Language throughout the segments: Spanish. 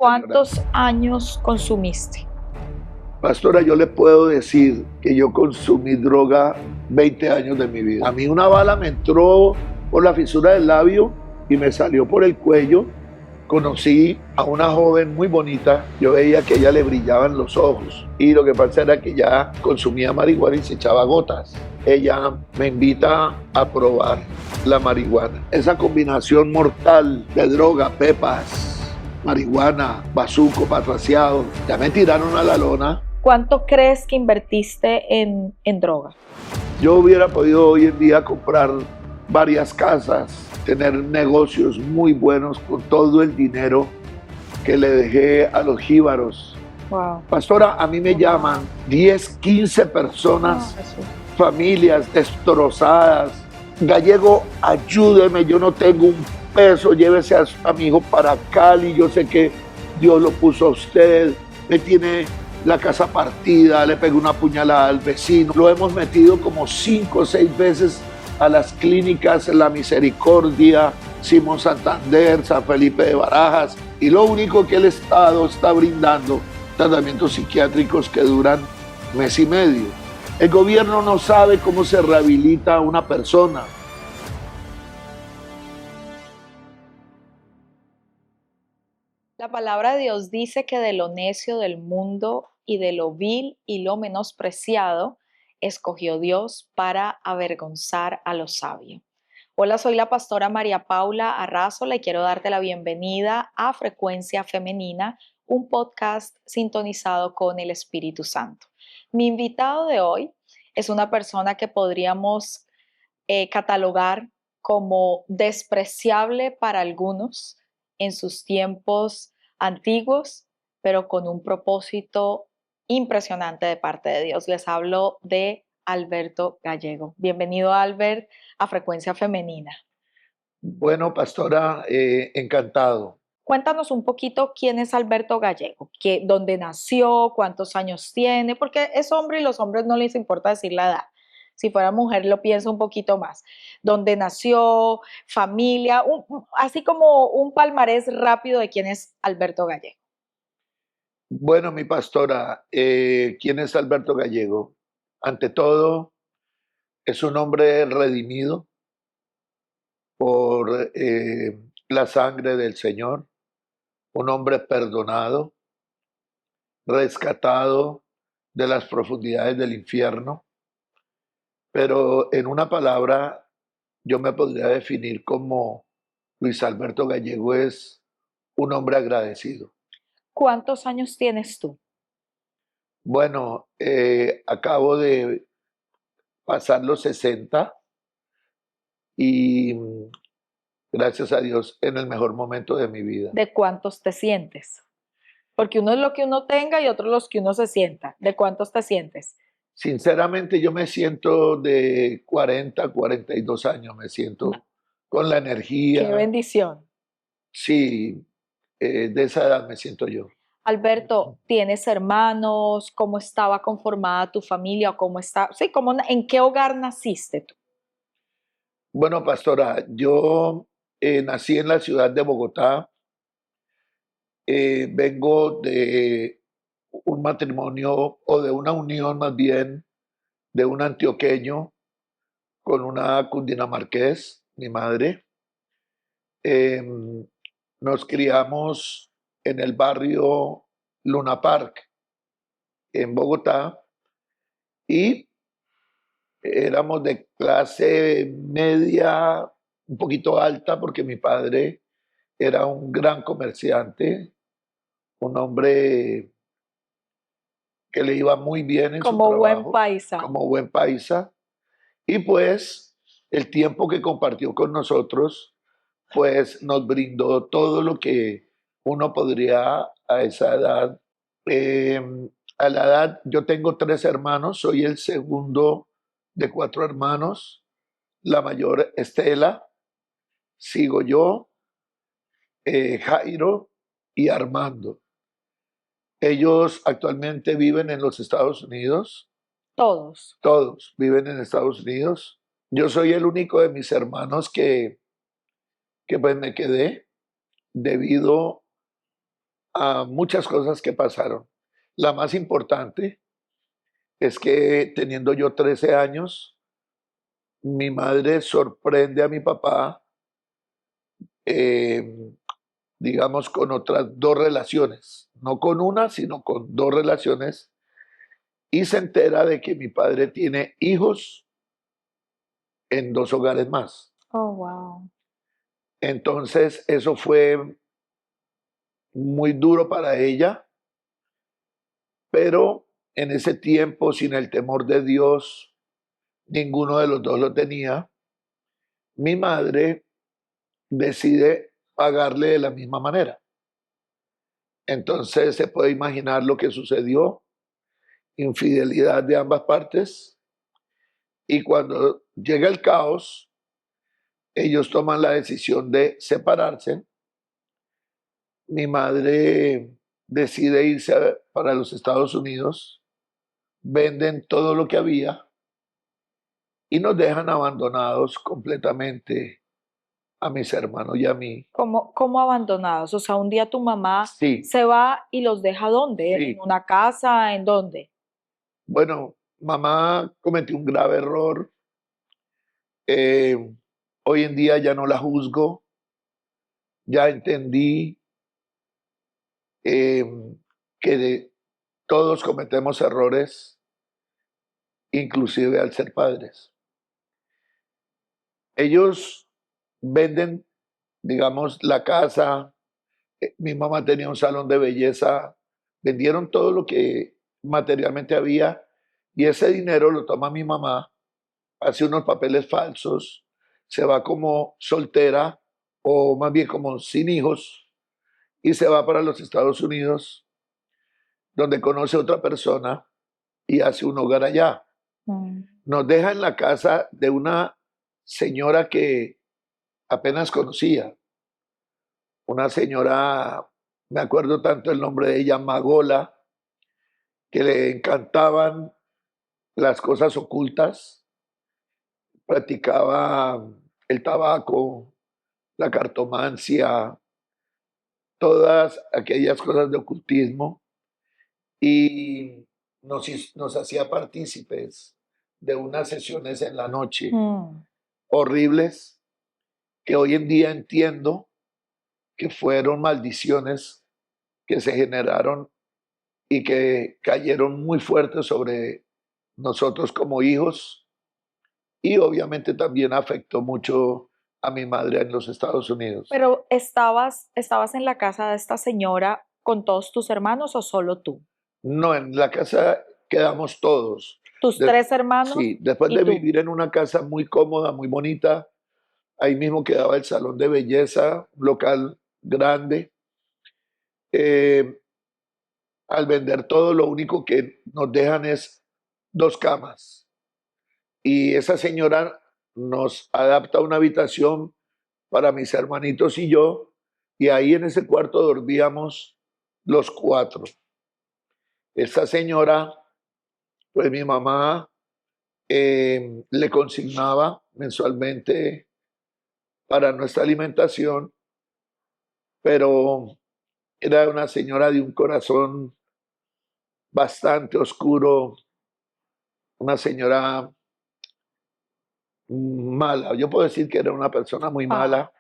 ¿Cuántos años consumiste? Pastora, yo le puedo decir que yo consumí droga 20 años de mi vida. A mí una bala me entró por la fisura del labio y me salió por el cuello. Conocí a una joven muy bonita. Yo veía que a ella le brillaban los ojos. Y lo que pasa era que ya consumía marihuana y se echaba gotas. Ella me invita a probar la marihuana. Esa combinación mortal de droga, pepas, marihuana, bazuco, patraciado. Ya me tiraron a la lona. ¿Cuánto crees que invertiste en droga? Yo hubiera podido hoy en día comprar varias casas, tener negocios muy buenos con todo el dinero que le dejé a los jíbaros. Wow. Pastora, a mí me llaman 10, 15 personas, familias destrozadas. Gallego, ayúdeme, yo no tengo un peso, llévese a mi hijo para Cali, yo sé que Dios lo puso a usted, me tiene la casa partida, le pegué una puñalada al vecino. Lo hemos metido como 5 o 6 veces a las clínicas La Misericordia, Simón Santander, San Felipe de Barajas, y lo único que el Estado está brindando, tratamientos psiquiátricos que duran mes y medio. El gobierno no sabe cómo se rehabilita a una persona. La palabra de Dios dice que de lo necio del mundo y de lo vil y lo menospreciado escogió Dios para avergonzar a los sabios. Hola, soy la pastora María Paula Arrazola y quiero darte la bienvenida a Frecuencia Femenina, un podcast sintonizado con el Espíritu Santo. Mi invitado de hoy es una persona que podríamos catalogar como despreciable para algunos en sus tiempos antiguos, pero con un propósito impresionante de parte de Dios. Les hablo de Alberto Gallego. Bienvenido, Albert, a Frecuencia Femenina. Bueno, pastora, encantado. Cuéntanos un poquito quién es Alberto Gallego, dónde nació, cuántos años tiene, porque es hombre y los hombres no les importa decir la edad. Si fuera mujer lo pienso un poquito más. Dónde nació, familia, así como un palmarés rápido de quién es Alberto Gallego. Bueno, mi pastora, ¿quién es Alberto Gallego? Ante todo, es un hombre redimido por la sangre del Señor, un hombre perdonado, rescatado de las profundidades del infierno, pero en una palabra yo me podría definir como Luis Alberto Gallego es un hombre agradecido. ¿Cuántos años tienes tú? Bueno, acabo de pasar los 60 y gracias a Dios en el mejor momento de mi vida. ¿De cuántos te sientes? Porque uno es lo que uno tenga y otro los que uno se sienta. ¿De cuántos te sientes? Sinceramente yo me siento de 40, 42 años, me siento con la ¡Qué energía. bendición! Sí, de esa edad me siento yo. Alberto, ¿tienes hermanos? ¿Cómo estaba conformada tu familia? ¿Cómo está? Sí, ¿en qué hogar naciste tú? Bueno, pastora, yo nací en la ciudad de Bogotá, vengo de un matrimonio o de una unión más bien de un antioqueño con una cundinamarqués, mi madre. Em, Nos criamos en el barrio Luna Park, en Bogotá, y éramos de clase media, un poquito alta, porque mi padre era un gran comerciante, un hombre que le iba muy bien en su Como buen trabajo, paisa. como buen paisa, y pues el tiempo que compartió con nosotros, pues nos brindó todo lo que uno podría a esa edad. Eh, a la edad, yo tengo 3 hermanos, soy el segundo de 4 hermanos, la mayor Estela, sigo yo, Jairo y Armando. Ellos actualmente viven en los Estados Unidos, Todos. todos viven en Estados Unidos. Yo soy el único de mis hermanos que pues me quedé debido a muchas cosas que pasaron. La más importante es que teniendo yo 13 años, mi madre sorprende a mi papá, eh, digamos, con otras dos relaciones, no con una, sino con dos relaciones, y se entera de que mi padre tiene hijos en dos hogares más. Oh, wow. Entonces, eso fue muy duro para ella, pero en ese tiempo, sin el temor de Dios, ninguno de los dos lo tenía. Mi madre decide pagarle de la misma manera. Entonces se puede imaginar lo que sucedió, infidelidad de ambas partes, y cuando llega el caos, ellos toman la decisión de separarse. Mi madre decide irse para los Estados Unidos, venden todo lo que había y nos dejan abandonados completamente a mis hermanos y a mí. ¿Cómo abandonados? O sea, un día tu mamá Sí, se va y los deja ¿dónde? ¿En sí. una casa? ¿En dónde? Bueno, mamá cometió un grave error. Eh, Hoy en día ya no la juzgo, ya entendí eh, que todos cometemos errores, inclusive al ser padres. Ellos venden, digamos, la casa. Mi mamá tenía un salón de belleza, vendieron todo lo que materialmente había y ese dinero lo toma mi mamá, hace unos papeles falsos, se va como soltera o más bien como sin hijos y se va para los Estados Unidos, donde conoce a otra persona y hace un hogar allá. Mm. Nos deja en la casa de una señora que apenas conocía, una señora, me acuerdo tanto el nombre de ella, Magola, que le encantaban las cosas ocultas, practicaba el tabaco, la cartomancia, todas aquellas cosas de ocultismo y nos hacía partícipes de unas sesiones en la noche Mm. horribles que hoy en día entiendo que fueron maldiciones que se generaron y que cayeron muy fuertes sobre nosotros como hijos y obviamente también afectó mucho a mi madre en los Estados Unidos. Pero estabas en la casa de esta señora con todos tus hermanos o solo tú? No, en la casa quedamos todos. Tus Des- tres hermanos sí, después y de tú. vivir en una casa muy cómoda, muy bonita, ahí mismo quedaba el salón de belleza, un local grande. Eh, Al vender todo, lo único que nos dejan es dos camas. Y esa señora nos adapta una habitación para mis hermanitos y yo, y ahí en ese cuarto dormíamos los cuatro. Esta señora, pues mi mamá le consignaba mensualmente para nuestra alimentación, pero era una señora de un corazón bastante oscuro, una señora mala. Yo puedo decir que era una persona muy Ah, mala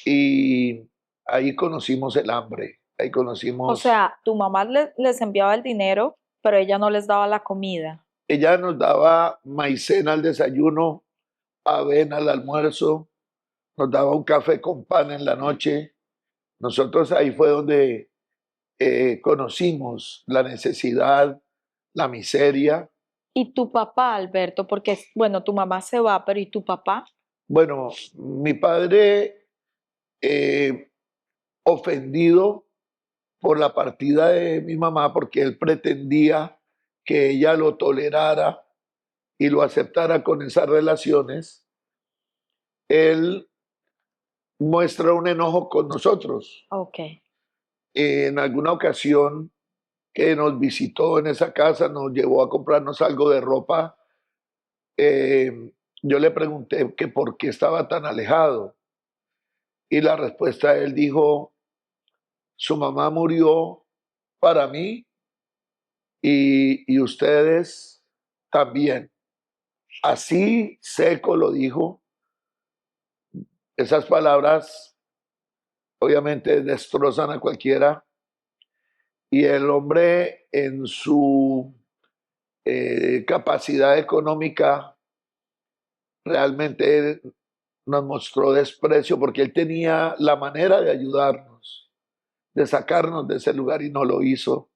y ahí conocimos el hambre, ahí o conocimos, sea, tu mamá les enviaba el dinero, pero ella no les daba la comida. ella nos daba maicena al desayuno, avena al almuerzo, nos daba un café con pan en la noche. Nosotros ahí fue donde conocimos la necesidad, la miseria. Y tu papá, Alberto, porque, bueno, tu mamá se va, pero ¿y tu papá? Bueno, mi padre eh, ofendido por la partida de mi mamá porque él pretendía que ella lo tolerara y lo aceptara con esas relaciones, él muestra un enojo con nosotros. Ok. En alguna ocasión que nos visitó en esa casa, nos llevó a comprarnos algo de ropa. Yo le pregunté que por qué estaba tan alejado y la respuesta él dijo, Su mamá murió para mí y ustedes también. Así seco lo dijo. Esas palabras obviamente destrozan a cualquiera y el hombre en su capacidad económica realmente nos mostró desprecio porque él tenía la manera de ayudarnos, de sacarnos de ese lugar y no lo hizo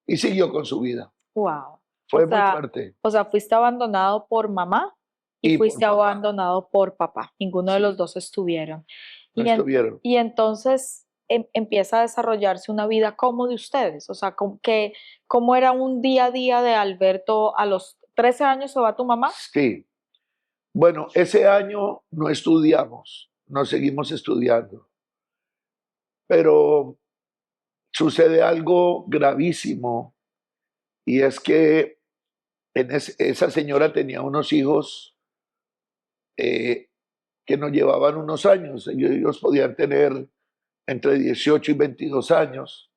y siguió con su vida. Wow. Fue muy fuerte. O sea, fuiste abandonado por mamá y Y por fuiste papá, abandonado por papá. Ninguno de los sí, dos estuvieron. no Y, estuvieron. y entonces empieza a desarrollarse una vida como de ustedes. O sea, ¿cómo era un día a día de Alberto? A los 13 años se va tu mamá. Sí. Bueno, ese año no estudiamos, no seguimos estudiando, pero sucede algo gravísimo y es que esa señora tenía unos hijos eh, que nos llevaban unos años. Ellos podían tener entre 18 y 22 años.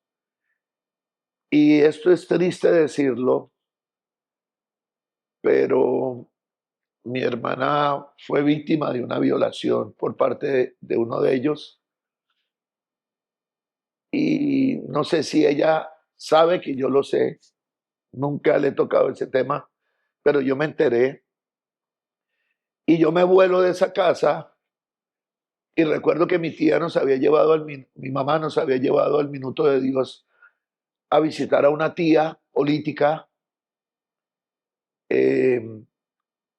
Y esto es triste decirlo, pero mi hermana fue víctima de una violación por parte de uno de ellos. Y no sé si ella sabe que yo lo sé. Nunca le he tocado ese tema, pero yo me enteré. Y yo me vuelo de esa casa y recuerdo que mi tía nos había llevado, mi mamá nos había llevado al Minuto de Dios a visitar a una tía política. eh,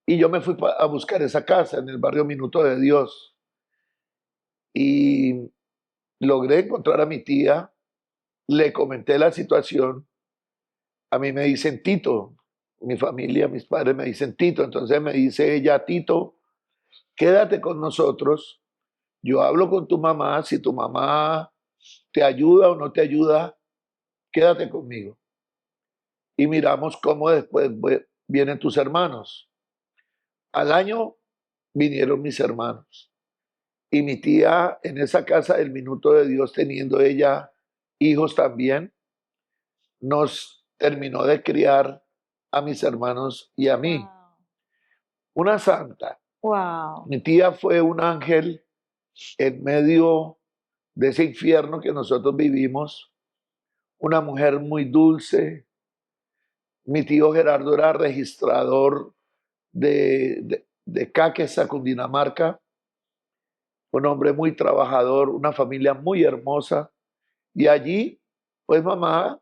y yo me fui a buscar esa casa en el barrio Minuto de Dios. Y logré encontrar a mi tía, le comenté la situación. A mí me dicen Tito, mi familia, mis padres me dicen Tito. Entonces me dice ella, Tito, quédate con nosotros. Yo hablo con tu mamá. Si tu mamá te ayuda o no te ayuda, quédate conmigo. Y miramos cómo después vienen tus hermanos. Al año vinieron mis hermanos. Y mi tía en esa casa del Minuto de Dios, teniendo ella hijos también, nos terminó de criar a mis hermanos y a mí. Wow. Una santa. Wow. Mi tía fue un ángel en medio de ese infierno que nosotros vivimos. Una mujer muy dulce. Mi tío Gerardo era registrador de Caquesa, Cundinamarca. Un hombre muy trabajador, una familia muy hermosa. Y allí, pues mamá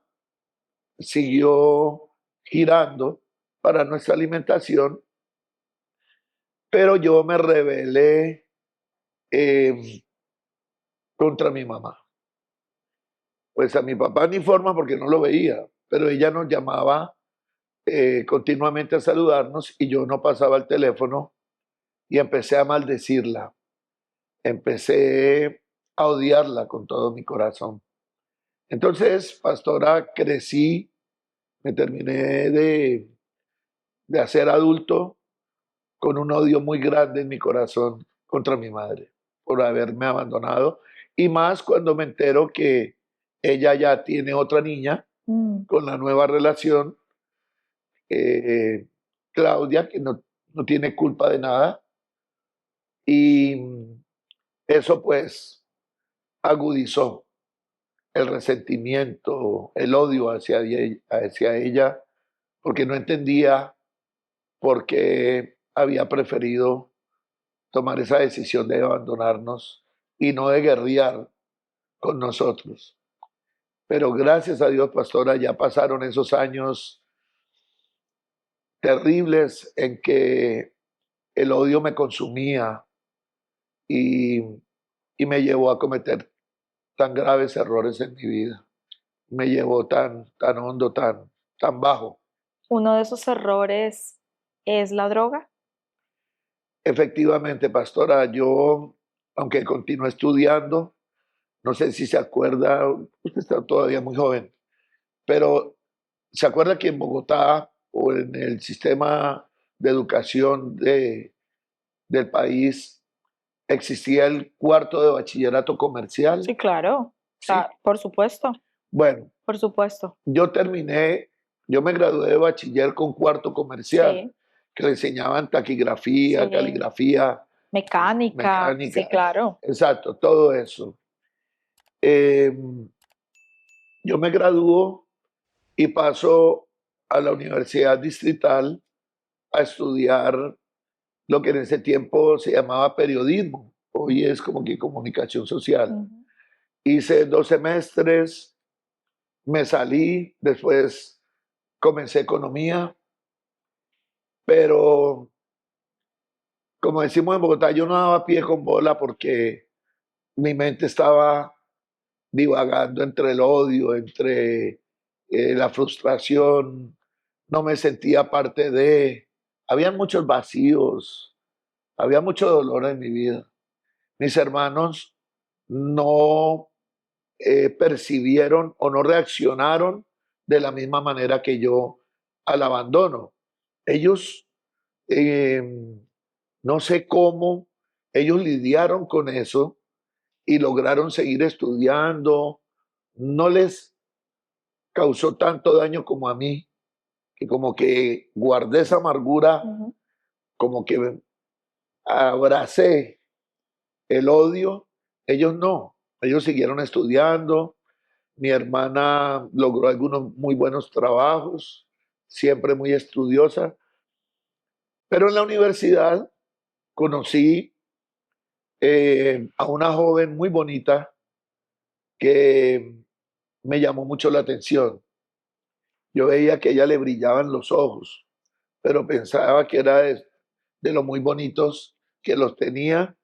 siguió girando para nuestra alimentación, pero yo me rebelé eh, contra mi mamá. Pues a mi papá ni forma porque no lo veía, pero ella nos llamaba continuamente a saludarnos y yo no pasaba el teléfono y empecé a maldecirla, empecé a odiarla con todo mi corazón. Entonces, pastora, crecí, me terminé de hacer adulto con un odio muy grande en mi corazón contra mi madre por haberme abandonado y más cuando me entero que ella ya tiene otra niña Mm. con la nueva relación, eh, Claudia, que no tiene culpa de nada y eso pues agudizó el resentimiento, el odio hacia ella porque no entendía por qué había preferido tomar esa decisión de abandonarnos y no de guerrear con nosotros. Pero gracias a Dios, pastora, ya pasaron esos años terribles en que el odio me consumía y, y me llevó a cometer tan graves errores en mi vida. Me llevó tan hondo, tan bajo. Uno de esos errores es la droga. Efectivamente, pastora, yo, aunque continué estudiando, no sé si se acuerda, usted está todavía muy joven, pero ¿se acuerda que en Bogotá o en el sistema de educación del país existía el cuarto de bachillerato comercial? Sí, claro. ¿sí? Por supuesto, Bueno, por supuesto. yo me gradué de bachiller con cuarto comercial, Sí, que le enseñaban taquigrafía, sí. caligrafía, Mecánica, sí, mecánica, claro. exacto, todo eso. Eh, yo me graduó y paso a la Universidad Distrital a estudiar lo que en ese tiempo se llamaba periodismo, hoy es como que comunicación social. Ujú. Hice 2 semestres, me salí, después comencé economía, pero como decimos en Bogotá, yo no daba pie con bola porque mi mente estaba divagando entre el odio, entre la frustración, no me sentía parte de, había muchos vacíos, había mucho dolor en mi vida. Mis hermanos no percibieron o no reaccionaron de la misma manera que yo al abandono. Ellos, eh, no sé cómo, ellos lidiaron con eso y lograron seguir estudiando. No les causó tanto daño como a mí, que como que guardé esa amargura, Ujú. como que abracé el odio. Ellos no, ellos siguieron estudiando. Mi hermana logró algunos muy buenos trabajos, siempre muy estudiosa, pero en la universidad conocí a una joven muy bonita que me llamó mucho la atención. Yo veía que a ella le brillaban los ojos, pero pensaba que era de lo muy bonitos que los tenía,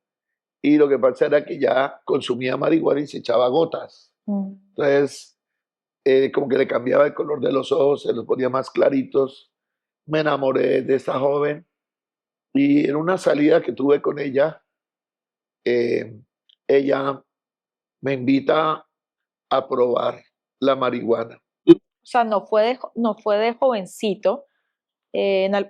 y lo que pasa era que ya consumía marihuana y se echaba gotas. Mm. Entonces, como que le cambiaba el color de los ojos, se los ponía más claritos. Me enamoré de esta joven y en una salida que tuve con ella, eh, ella me invita a probar la marihuana. O sea, no fue de jovencito.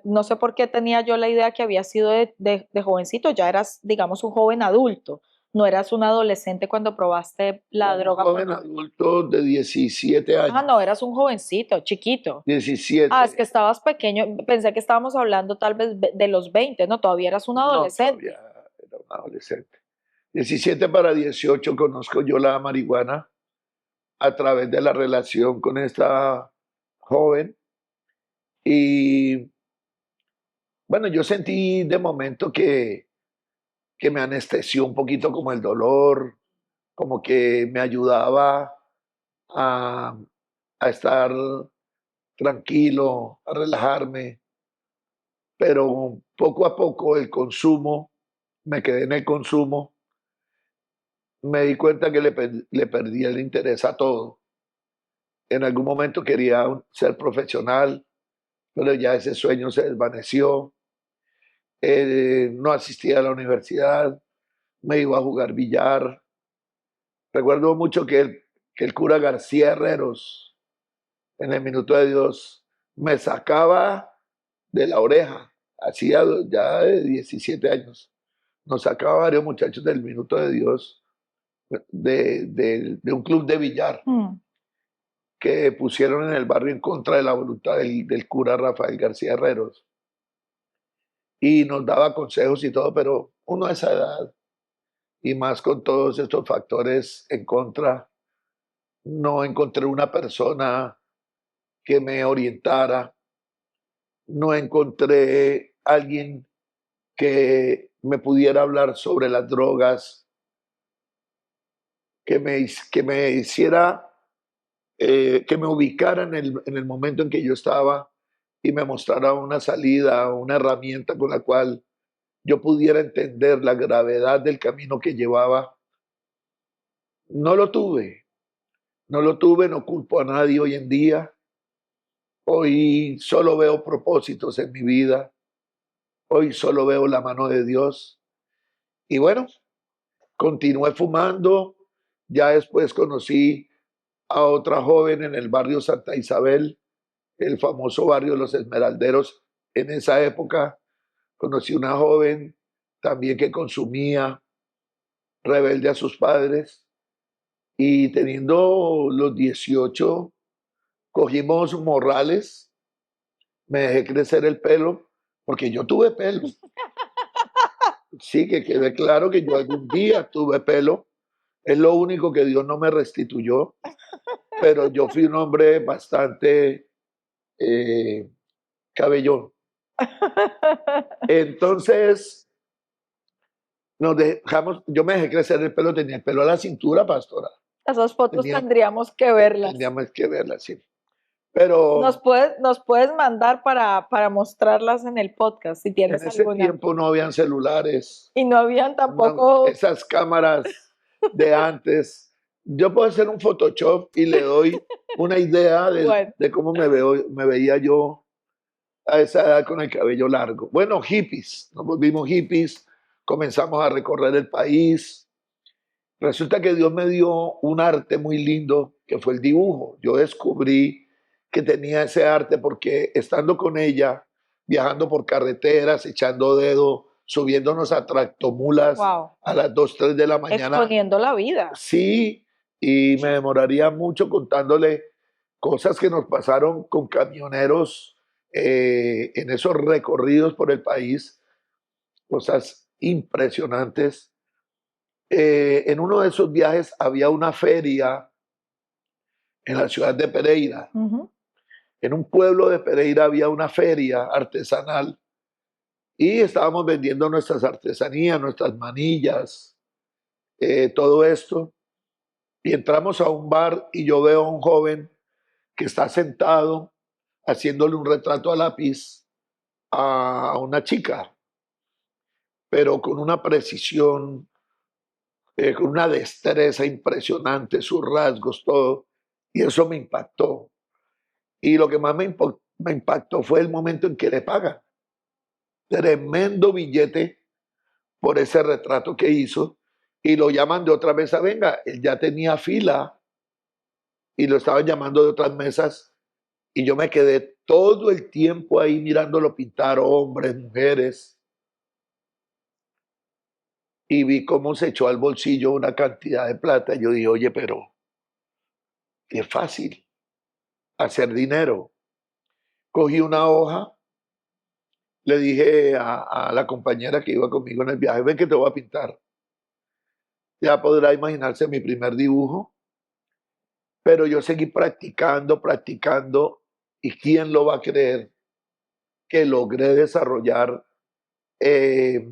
No sé por qué tenía yo la idea que había sido de jovencito, ya eras, digamos, un joven adulto, no eras un adolescente cuando probaste la Un droga por joven primera vez. adulto de 17 Ah, no, años. eras un jovencito, chiquito. Ah, es que 17. estabas pequeño, pensé que estábamos hablando tal vez de los 20, no, todavía eras un No, todavía adolescente. era un adolescente. 17 para 18 conozco yo la marihuana a través de la relación con esta joven. Y bueno, yo sentí de momento que me anestesió un poquito como el dolor, como que me ayudaba a, a estar tranquilo, a relajarme, pero poco a poco el consumo, me quedé en el consumo, me di cuenta que le perdí el interés a todo. En algún momento quería ser profesional, pero ya ese sueño se desvaneció. No asistía a la universidad, me iba a jugar billar. Recuerdo mucho que el cura García Herreros, en el Minuto de Dios, me sacaba de la oreja, hacía ya de 17 años. Nos sacaba varios muchachos del Minuto de Dios, de un club de billar Mm. que pusieron en el barrio en contra de la voluntad del cura Rafael García Herreros. Y nos daba consejos y todo, pero uno a esa edad, y más con todos estos factores en contra, no encontré una persona que me orientara, no encontré alguien que me pudiera hablar sobre las drogas, que me hiciera, que me ubicara en el momento en que yo estaba y me mostrara una salida, una herramienta con la cual yo pudiera entender la gravedad del camino que llevaba. No lo tuve, no lo tuve, no culpo a nadie hoy en día. Hoy solo veo propósitos en mi vida, hoy solo veo la mano de Dios. Y bueno, continué fumando, ya después conocí a otra joven en el barrio Santa Isabel, el famoso barrio de los Esmeralderos. En esa época conocí una joven también que consumía, rebelde a sus padres, Y teniendo los 18, cogimos morrales, me dejé crecer el pelo, porque yo tuve pelo. Sí, que quede claro que yo algún día tuve pelo. Es lo único que Dios no me restituyó, pero yo fui un hombre bastante eh, cabellón. Entonces, nos dejamos, yo me dejé crecer el pelo, tenía el pelo a la cintura, pastora. Esas fotos Tenía, tendríamos que verlas. Tendríamos que verla así. Pero Nos puedes mandar para mostrarlas en el podcast si en tienes ese alguna. tiempo no habían celulares, Y no habían no, tampoco. esas cámaras de antes. Yo puedo hacer un Photoshop y le doy una idea Bueno, de cómo me veía yo a esa edad con el cabello largo. Bueno, hippies, nos volvimos hippies, comenzamos a recorrer el país. Resulta que Dios me dio un arte muy lindo que fue el dibujo. Yo descubrí que tenía ese arte porque estando con ella, viajando por carreteras, echando dedo, subiéndonos a tractomulas wow. a las 2 3 de la mañana. Exponiendo la vida. Sí, y me demoraría mucho contándole cosas que nos pasaron con camioneros en esos recorridos por el país, cosas impresionantes. En uno de esos viajes había una feria en la ciudad de Pereira. Ujú. En un pueblo de Pereira había una feria artesanal y estábamos vendiendo nuestras artesanías, nuestras manillas, todo esto. Y entramos a un bar y yo veo a un joven que está sentado haciéndole un retrato a lápiz a una chica, pero con una precisión, con una destreza impresionante, sus rasgos, todo. Y eso me impactó. Y lo que más me impactó fue el momento en que le pagan. Tremendo billete por ese retrato que hizo. Y lo llaman de otra mesa. Venga, él ya tenía fila y lo estaban llamando de otras mesas. Y yo me quedé todo el tiempo ahí mirándolo pintar, hombres, mujeres. Y vi cómo se echó al bolsillo una cantidad de plata. Y yo dije, oye, pero qué fácil hacer dinero. Cogí una hoja, le dije a la compañera que iba conmigo en el viaje, ven que te voy a pintar. Ya podrá imaginarse mi primer dibujo, pero yo seguí practicando, practicando, y quién lo va a creer que logré desarrollar eh,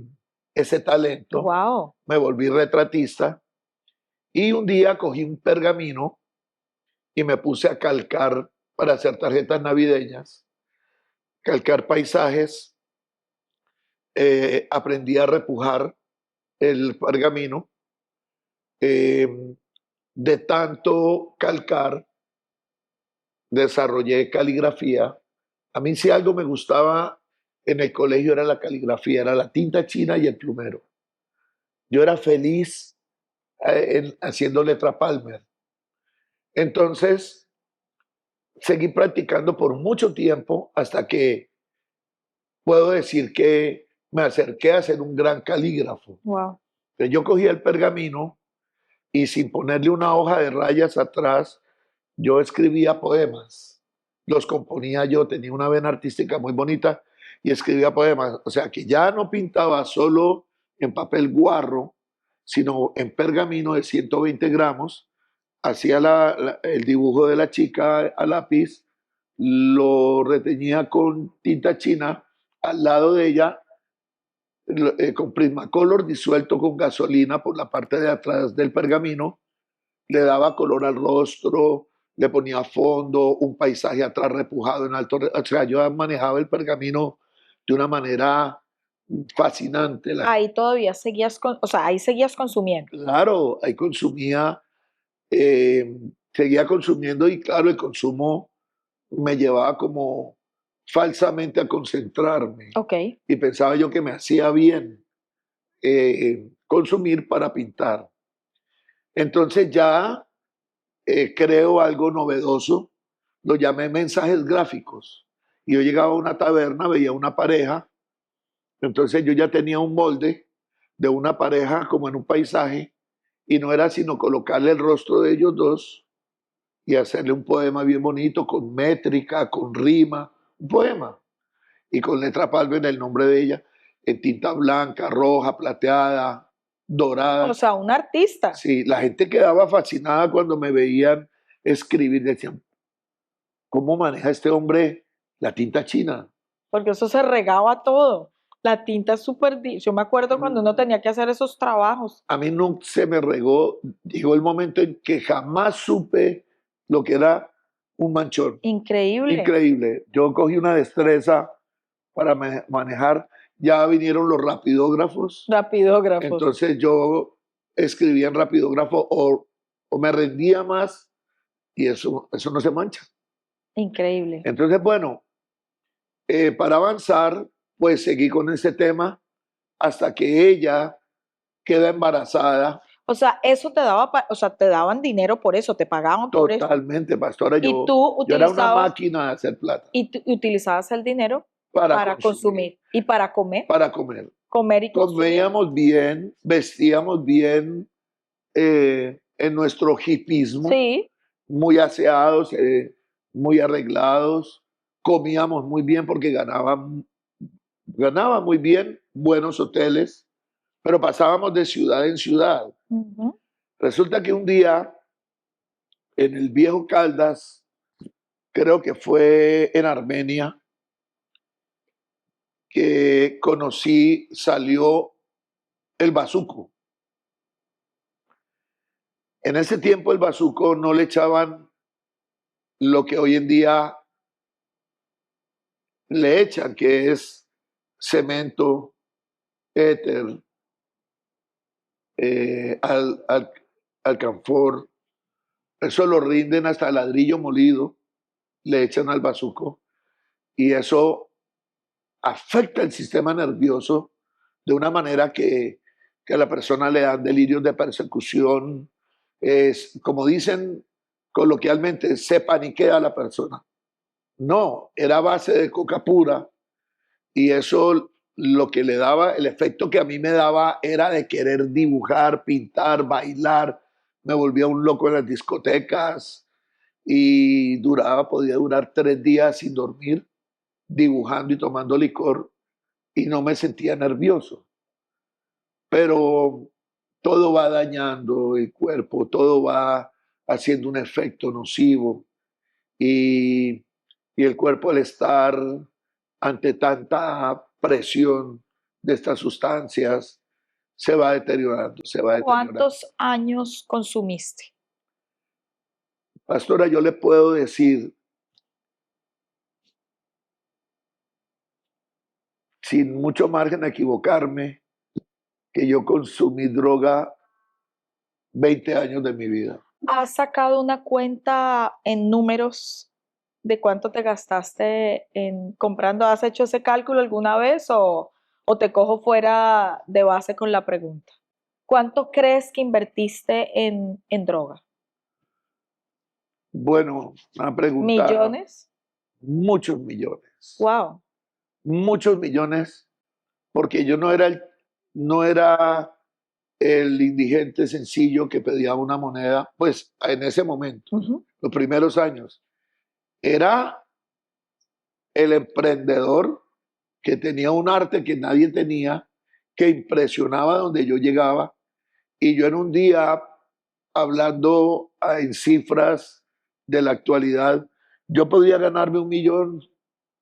ese talento. Wow. Me volví retratista y un día cogí un pergamino y me puse a calcar para hacer tarjetas navideñas, calcar paisajes, aprendí a repujar el pergamino. Eh, de tanto calcar, desarrollé caligrafía. A mí si algo me gustaba en el colegio era la caligrafía, era la tinta china y el plumero. Yo era feliz haciendo letra Palmer. Entonces, seguí practicando por mucho tiempo hasta que puedo decir que me acerqué a ser un gran calígrafo. Wow. Entonces, yo cogía el pergamino y sin ponerle una hoja de rayas atrás, yo escribía poemas, los componía yo, tenía una vena artística muy bonita y escribía poemas. O sea que ya no pintaba solo en papel guarro, sino en pergamino de 120 gramos, hacía el dibujo de la chica a lápiz, lo reteñía con tinta china, al lado de ella con Prismacolor disuelto con gasolina por la parte de atrás del pergamino, le daba color al rostro, le ponía fondo, un paisaje atrás repujado en alto. O sea, yo manejaba el pergamino de una manera fascinante. Ahí todavía seguías o sea, ahí seguías consumiendo. Claro, ahí consumía, eh, seguía consumiendo y claro, el consumo me llevaba como falsamente a concentrarme Ok. y pensaba yo que me hacía bien consumir para pintar. Entonces ya creo algo novedoso, lo llamé mensajes gráficos. Y yo llegaba a una taberna, veía una pareja, entonces yo ya tenía un molde de una pareja como en un paisaje y no era sino colocarle el rostro de ellos dos y hacerle un poema bien bonito, con métrica, con rima, un poema, y con letra palma en el nombre de ella, en tinta blanca, roja, plateada, O dorada. sea, un artista, Sí, la gente quedaba fascinada cuando me veían escribir, decían, ¿cómo maneja este hombre la tinta china? porque eso se regaba todo. La tinta es súper... Yo me acuerdo cuando uno tenía que hacer esos trabajos. A mí no se me regó, llegó el momento en que jamás supe lo que era un manchón. Increíble. Increíble. Yo cogí una destreza para manejar. Ya vinieron los rapidógrafos, Rapidógrafos. entonces yo escribía en rapidógrafo o me rendía más y eso no se mancha. Increíble. Entonces, bueno, para avanzar, pues seguí con ese tema hasta que ella queda embarazada. O sea, eso te daba, o sea, te daban dinero por eso, te pagaban por eso. Totalmente, pastora. Y Yo, tú yo era una utilizabas, máquina de hacer plata utilizabas el dinero para para consumir, consumir y para comer, para comer. comer y consumir. Comíamos bien, vestíamos bien en nuestro hipismo, Sí, muy aseados, muy arreglados. Comíamos muy bien porque ganaba muy bien, buenos hoteles, pero pasábamos de ciudad en ciudad. ujú. Resulta que un día en el viejo Caldas, creo que fue en Armenia, que conocí, salió el bazuco. En ese tiempo el bazuco no le echaban lo que hoy en día le echan, que es cemento, éter, alcanfor. Eso lo rinden hasta ladrillo molido, le echan al bazuco y eso afecta el sistema nervioso de una manera que a la persona le dan delirios de persecución. Es, como dicen coloquialmente, se paniquea a la persona. No, era a base de coca pura y eso lo que le daba, el efecto que a mí me daba era de querer dibujar, pintar, bailar. Me volvía un loco en las discotecas y podía durar 3 días sin dormir, dibujando y tomando licor y no me sentía nervioso. Pero todo va dañando el cuerpo, todo va haciendo un efecto nocivo y, y el cuerpo al estar ante tanta presión de estas sustancias se va deteriorando, se va deteriorando. ¿Cuántos años consumiste? Pastora, yo le puedo decir, sin mucho margen a equivocarme, que yo consumí droga 20 años de mi vida. ¿Has sacado una cuenta en números de cuánto te gastaste en comprando? ¿Has hecho ese cálculo alguna vez o te cojo fuera de base con la pregunta? ¿Cuánto crees que invertiste en droga? Bueno, una pregunta, ¿Millones? muchos millones, Wow. muchos millones, porque yo no era el indigente sencillo que pedía una moneda, pues en ese momento, Ujú. los primeros años, era el emprendedor que tenía un arte que nadie tenía, que impresionaba donde yo llegaba, y yo en un día, hablando en cifras de la actualidad, yo podía ganarme 1 millón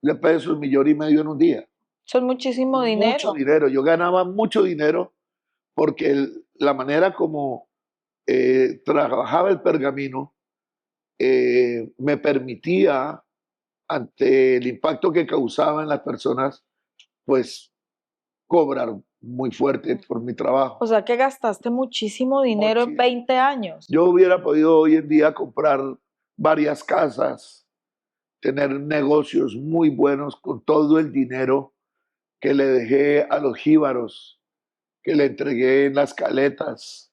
de pesos, 1,5 millones en un día. Eso es muchísimo Mucho dinero. dinero, yo ganaba mucho dinero porque la manera como trabajaba el pergamino me permitía, ante el impacto que causaba en las personas, pues cobrar muy fuerte por mi trabajo. O sea que gastaste muchísimo dinero en Muchísimo. 20 años. Yo hubiera podido hoy en día comprar varias casas, tener negocios muy buenos con todo el dinero que le dejé a los jíbaros, que le entregué en las caletas,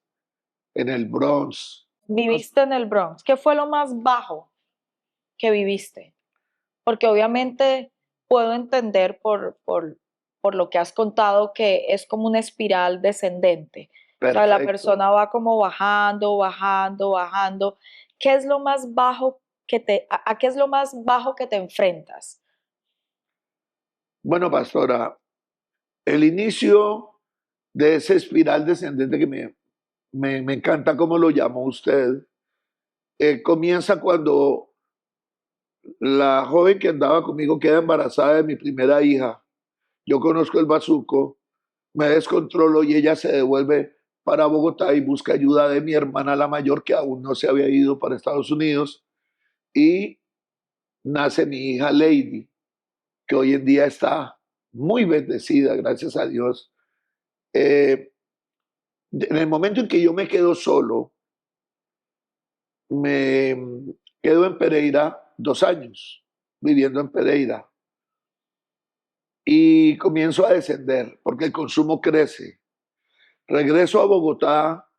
en el Bronx. Viviste en el Bronx. ¿Qué fue lo más bajo que viviste? Porque obviamente puedo entender por lo que has contado que es como una espiral descendente. O sea, la Perfecto. persona va como bajando, bajando, bajando. ¿Qué es lo más bajo a qué es lo más bajo que te enfrentas? Bueno, pastora, el inicio de esa espiral descendente que me encanta cómo lo llamó usted, comienza cuando la joven que andaba conmigo queda embarazada de mi primera hija. Yo conozco el bazuco, me descontrolo y ella se devuelve para Bogotá y busca ayuda de mi hermana la mayor que aún no se había ido para Estados Unidos y nace mi hija Lady, que hoy en día está muy bendecida, gracias a Dios. Eh, en el momento en que yo me quedo solo, me quedo en Pereira 2 años, viviendo en Pereira, y comienzo a descender porque el consumo crece. Regreso a Bogotá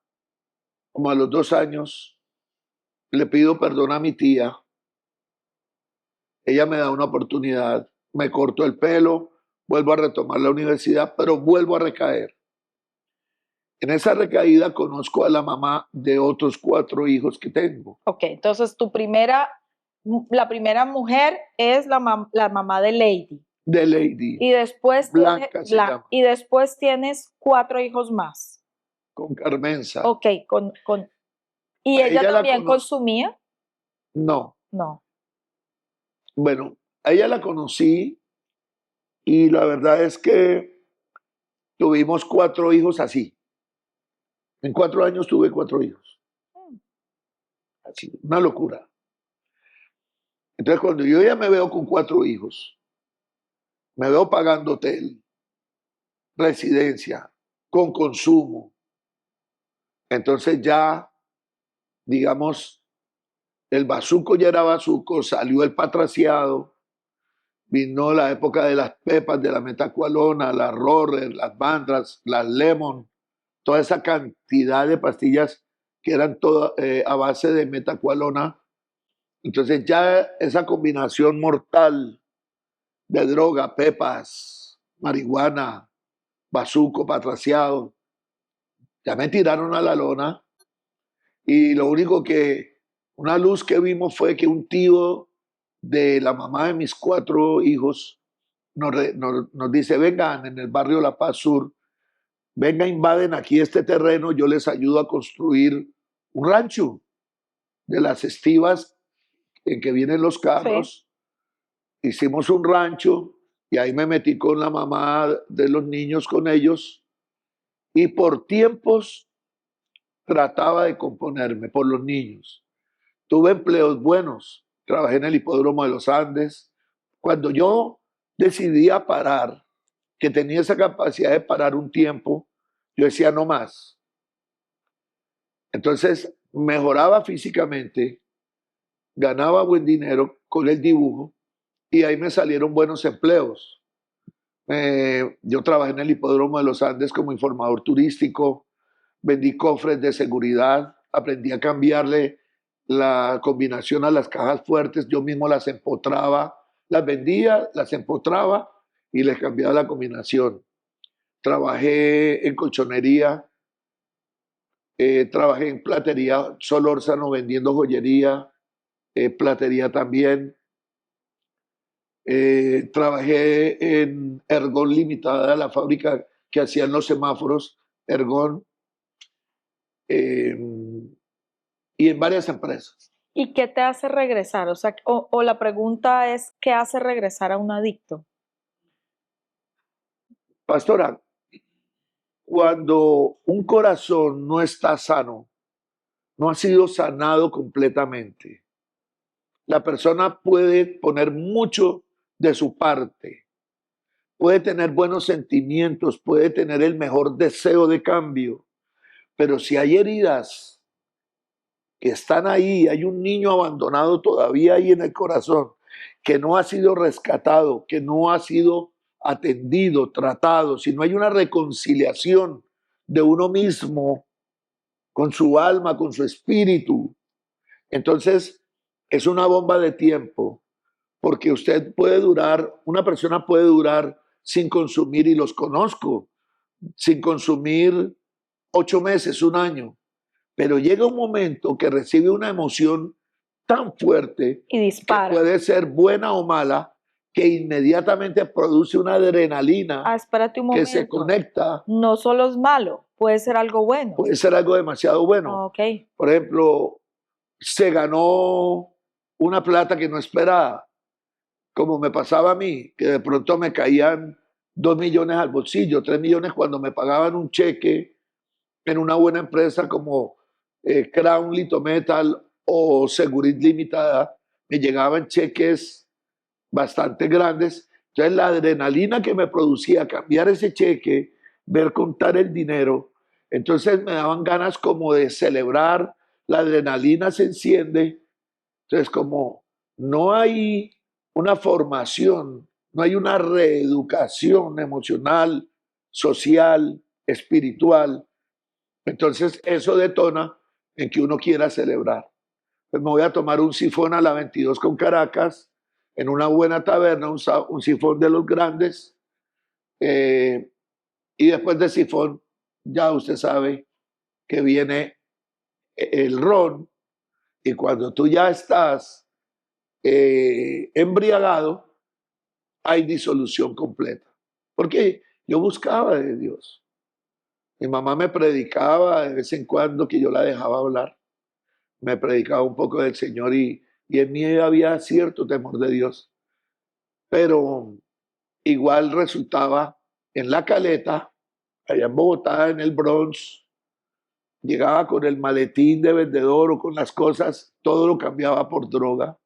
como a los 2 años, le pido perdón a mi tía, ella me da una oportunidad, me corto el pelo, vuelvo a retomar la universidad, pero vuelvo a recaer. En esa recaída conozco a la mamá de otros 4 hijos que tengo. Ok, entonces la primera mujer es la mamá de Lady. De Lady, Y después Blanca se llama, y después tienes 4 hijos más. con Carmenza. Ok, ¿y A ella ella la también cono consumía? no, No. bueno, a ella la conocí y la verdad es que tuvimos 4 hijos así. En 4 años tuve 4 hijos. Así, una locura. Entonces, cuando yo ya me veo con 4 hijos, me veo pagando hotel, residencia, con consumo. Entonces ya, digamos, el bazuco ya era bazuco, salió el patraciado, vino la época de las pepas, de la metacualona, las roller, las bandras, las lemon, toda esa cantidad de pastillas que eran todas a base de metacualona. Entonces ya esa combinación mortal de droga, pepas, marihuana, bazuco, patraciado, ya me tiraron a la lona y lo único que, una luz que vimos fue que un tío de la mamá de mis 4 hijos nos dice, vengan en el barrio La Paz Sur, venga, invaden aquí este terreno, yo les ayudo a construir un rancho de las estivas en que vienen los Sí. carros. Hicimos un rancho y ahí me metí con la mamá de los niños, con ellos, y por tiempos trataba de componerme por los niños. Tuve empleos buenos, trabajé en el hipódromo de los Andes. Cuando yo decidí a parar, que tenía esa capacidad de parar un tiempo, yo decía no más. Entonces mejoraba físicamente, ganaba buen dinero con el dibujo y ahí me salieron buenos empleos. Yo trabajé en el hipódromo de los Andes como informador turístico, vendí cofres de seguridad, aprendí a cambiarle la combinación a las cajas fuertes, yo mismo las empotraba, las vendía, las empotraba y les cambiaba la combinación. Trabajé en colchonería, trabajé en platería Solórzano vendiendo joyería, platería también. Trabajé en Ergon Limitada, la fábrica que hacían los semáforos, Ergon, eh, y en varias empresas. ¿Y qué te hace regresar? O sea, o la pregunta es, ¿qué hace regresar a un adicto? Pastora, cuando un corazón no está sano, no ha sido sanado completamente, la persona puede poner mucho de su parte, puede tener buenos sentimientos, puede tener el mejor deseo de cambio, pero si hay heridas que están ahí, hay un niño abandonado todavía ahí en el corazón, que no ha sido rescatado, que no ha sido atendido, tratado, si no hay una reconciliación de uno mismo con su alma, con su espíritu, entonces es una bomba de tiempo, porque usted puede durar, una persona puede durar sin consumir, y los conozco, sin consumir 8 meses, un año, pero llega un momento que recibe una emoción tan fuerte Y que dispara. puede ser buena o mala, que inmediatamente produce una adrenalina Espérate un que se momento. conecta. No solo es malo, puede ser algo bueno. Puede ser algo demasiado bueno. Ok. Por ejemplo, se ganó una plata que no esperaba, como me pasaba a mí, que de pronto me caían 2 millones al bolsillo, 3 millones cuando me pagaban un cheque en una buena empresa como Crown Litometal o Segurit Limitada, me llegaban cheques bastante grandes. Entonces la adrenalina que me producía cambiar ese cheque, ver contar el dinero, entonces me daban ganas como de celebrar, la adrenalina se enciende. Entonces como no hay una formación, no hay una reeducación emocional, social, espiritual, entonces eso detona en que uno quiera celebrar. Pues me voy a tomar un sifón a la 22 con Caracas, en una buena taberna, un sifón de los grandes, eh, y después del sifón ya usted sabe que viene el ron, y cuando tú ya estás embriagado, hay disolución completa. Porque yo buscaba de Dios. Mi mamá me predicaba de vez en cuando que yo la dejaba hablar. Me predicaba un poco del Señor y en mí había cierto temor de Dios. Pero igual resultaba en La Caleta, allá en Bogotá, en el Bronx, llegaba con el maletín de vendedor o con las cosas, todo lo cambiaba por droga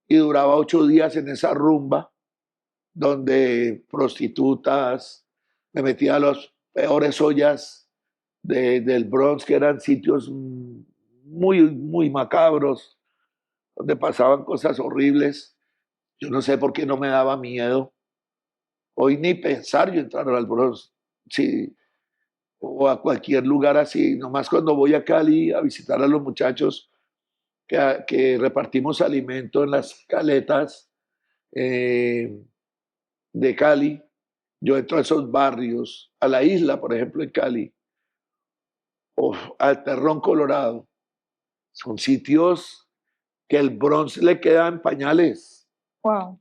y duraba 8 días en esa rumba donde prostitutas, me metía a las peores ollas del Bronx, que eran sitios muy, muy macabros, donde pasaban cosas horribles. Yo no sé por qué no me daba miedo. Hoy ni pensar yo entrar al Bronx, sí, o a cualquier lugar así. Nomás cuando voy a Cali a visitar a los muchachos que repartimos alimento en las caletas eh, de Cali, yo entro a esos barrios, a la isla, por ejemplo, en Cali, o al Terrón Colorado. Son sitios que el Bronx le quedan pañales. Wow.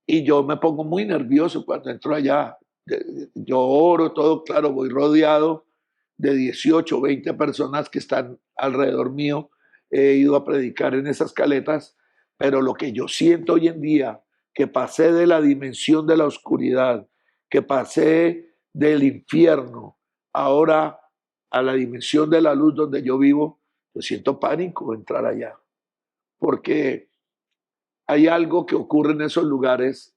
Y yo me pongo muy nervioso cuando entro allá. Yo oro, todo claro, voy rodeado de 18 o 20 personas que están alrededor mío. He ido a predicar en esas caletas, pero lo que yo siento hoy en día, que pasé de la dimensión de la oscuridad, que pasé del infierno, ahora a la dimensión de la luz donde yo vivo, yo siento pánico entrar allá, porque hay algo que ocurre en esos lugares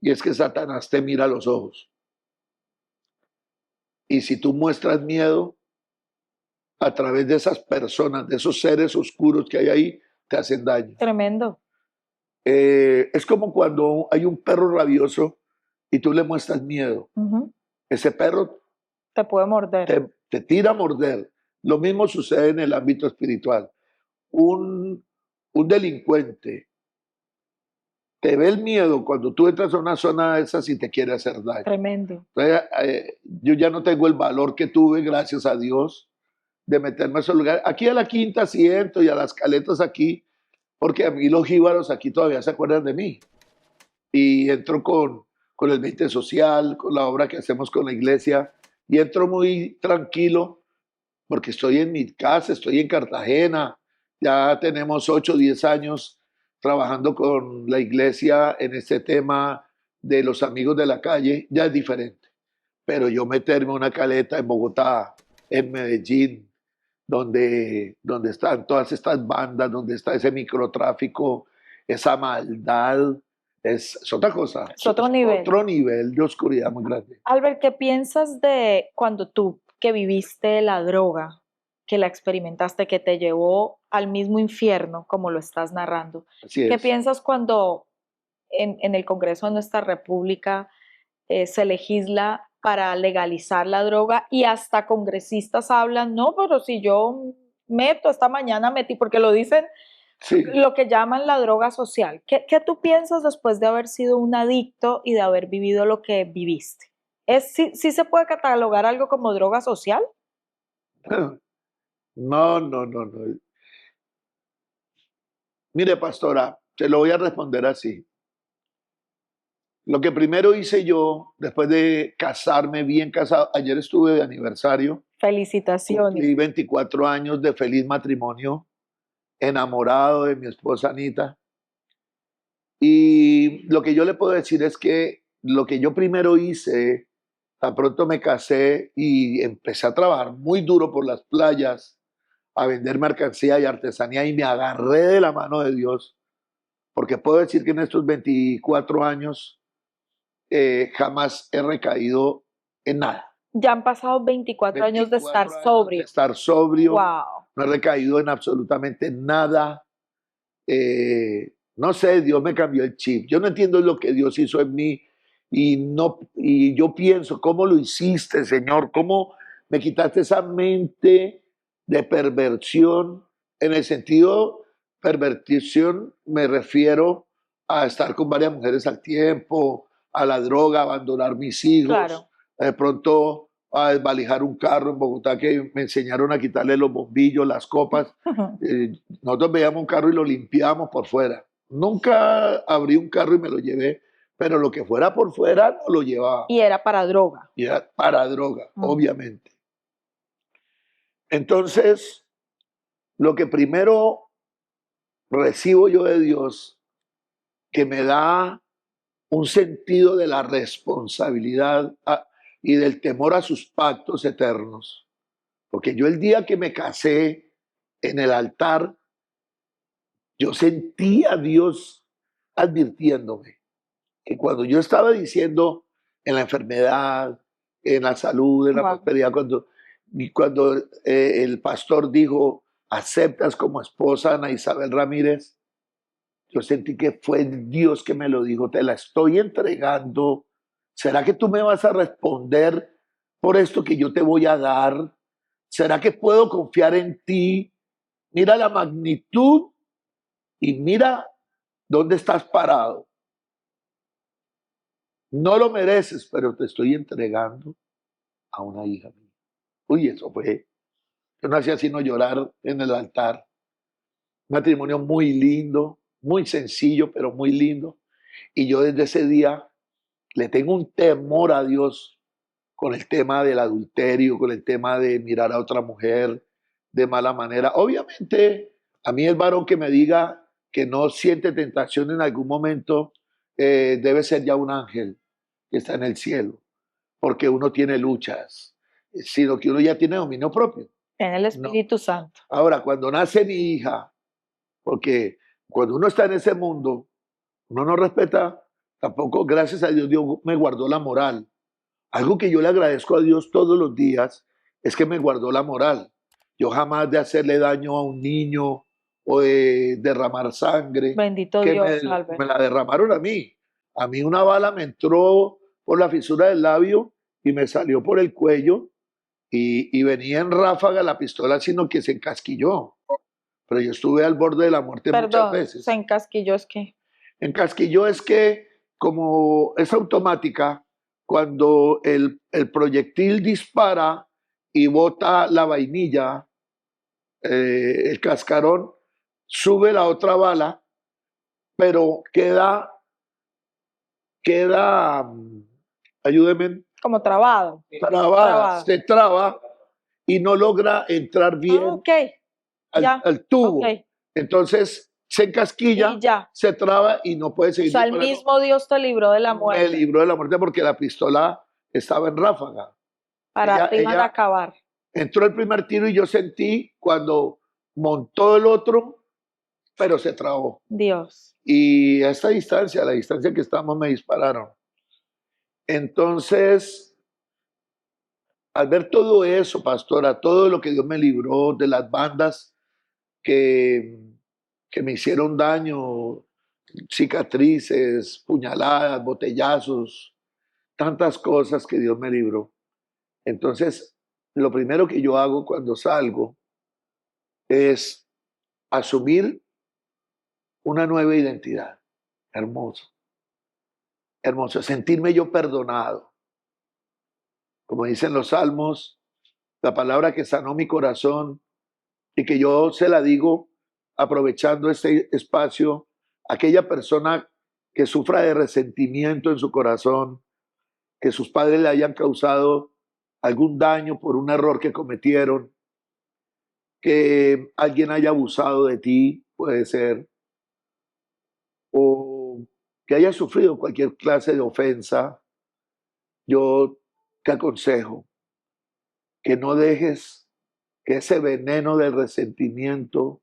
y es que Satanás te mira a los ojos. Y si tú muestras miedo a través de esas personas, de esos seres oscuros que hay ahí, te hacen daño. Tremendo. Es como cuando hay un perro rabioso y tú le muestras miedo. Ese perro Te puede morder. te tira a morder. Lo mismo sucede en el ámbito espiritual. Un delincuente te ve el miedo cuando tú entras a una zona de esas y te quiere hacer daño. Tremendo. Entonces, yo ya no tengo el valor que tuve, gracias a Dios, de meterme a esos lugares. Aquí a la Quinta siento y a las caletas aquí, porque a mí los jíbaros aquí todavía se acuerdan de mí. Y entro con el 20 social, con la obra que hacemos con la iglesia, y entro muy tranquilo porque estoy en mi casa, estoy en Cartagena, ya tenemos 8 o 10 años trabajando con la iglesia en este tema de los amigos de la calle, ya es diferente. Pero yo meterme una caleta en Bogotá, en Medellín, donde están todas estas bandas, donde está ese microtráfico, esa maldad, es otra cosa, Es otro nivel. Otro nivel de oscuridad muy grande. Albert, ¿qué piensas de cuando tú que viviste la droga, que la experimentaste, que te llevó al mismo infierno, como lo estás narrando? Así ¿Qué es. piensas cuando en el Congreso de nuestra República se legisla para legalizar la droga y hasta congresistas hablan, no, pero si yo meto, esta mañana metí, porque lo dicen, Sí. lo que llaman la droga social? ¿Qué tú piensas después de haber sido un adicto y de haber vivido lo que viviste? ¿Sí se puede catalogar algo como droga social? No, no, no, no. Mire, pastora, se lo voy a responder así. Lo que primero hice yo, después de casarme bien casado, ayer estuve de aniversario, Felicitaciones. cumplí 24 años de feliz matrimonio, enamorado de mi esposa Anita. Y lo que yo le puedo decir es que lo que yo primero hice, tan pronto me casé y empecé a trabajar muy duro por las playas, a vender mercancía y artesanía y me agarré de la mano de Dios, porque puedo decir que en estos 24 años jamás he recaído en nada. Ya han pasado 24 años de estar 24 años de sobrio. estar sobrio, Wow. no he recaído en absolutamente nada. No sé, Dios me cambió el chip. Yo no entiendo lo que Dios hizo en mí y no y yo pienso, ¿cómo lo hiciste, Señor? ¿Cómo me quitaste esa mente de perversión? En el sentido perversión me refiero a estar con varias mujeres al tiempo, a la droga, a abandonar mis hijos, Claro. de pronto a desvalijar un carro en Bogotá que me enseñaron a quitarle los bombillos, las copas. Nosotros veíamos un carro y lo limpiábamos por fuera. Nunca abrí un carro y me lo llevé, pero lo que fuera por fuera no lo llevaba. Y era para droga. Y era para droga, obviamente. Entonces, lo que primero recibo yo de Dios, que me da un sentido de la responsabilidad y del temor a sus pactos eternos. Porque yo el día que me casé en el altar, yo sentí a Dios advirtiéndome que cuando yo estaba diciendo en la enfermedad, en la salud, en la Wow. prosperidad, cuando el pastor dijo, aceptas como esposa a Ana Isabel Ramírez, yo sentí que fue Dios que me lo dijo, te la estoy entregando. ¿Será que tú me vas a responder por esto que yo te voy a dar? ¿Será que puedo confiar en ti? Mira la magnitud y mira dónde estás parado. No lo mereces, pero te estoy entregando a una hija mía. Uy, eso fue. Yo no hacía sino llorar en el altar. Un matrimonio muy lindo, muy sencillo, pero muy lindo. Y yo desde ese día le tengo un temor a Dios con el tema del adulterio, con el tema de mirar a otra mujer de mala manera. Obviamente, a mí el varón que me diga que no siente tentación en algún momento debe ser ya un ángel que está en el cielo, porque uno tiene luchas, sino que uno ya tiene dominio propio. En el No. Espíritu Santo. Ahora, cuando nace mi hija, porque cuando uno está en ese mundo, uno no respeta, tampoco, gracias a Dios, Dios me guardó la moral. Algo que yo le agradezco a Dios todos los días es que me guardó la moral. Yo jamás de hacerle daño a un niño o de derramar sangre, Bendito que Dios, Albert. me la derramaron a mí. A mí una bala me entró por la fisura del labio y me salió por el cuello y venía en ráfaga la pistola, sino que se encasquilló. Pero yo estuve al borde de la muerte muchas Perdón, veces. se encasquilló, es que. Encasquilló es que como es automática, cuando el proyectil dispara y bota la vainilla, el cascarón, sube la otra bala, pero queda, ayúdenme, Como trabado. trabada, se traba y no logra entrar bien Ok, ya. al tubo. Ok. Entonces se encasquilla, Y ya. se traba y no puede O seguir sea, el disparando. mismo Dios te libró de la Me muerte. libró de la muerte porque la pistola estaba en ráfaga. Te iban a acabar. Entró el primer tiro y yo sentí cuando montó el otro, pero se trabó. Dios. Y a esta distancia, a la distancia que estamos, me dispararon. Entonces, al ver todo eso, pastora, todo lo que Dios me libró de las bandas que, que me hicieron daño, cicatrices, puñaladas, botellazos, tantas cosas que Dios me libró. Entonces, lo primero que yo hago cuando salgo es asumir una nueva identidad. Hermoso, hermoso. Sentirme yo perdonado. Como dicen los salmos, la palabra que sanó mi corazón y que yo se la digo aprovechando este espacio, aquella persona que sufra de resentimiento en su corazón, que sus padres le hayan causado algún daño por un error que cometieron, que alguien haya abusado de ti, puede ser, o que haya sufrido cualquier clase de ofensa, yo te aconsejo que no dejes que ese veneno del resentimiento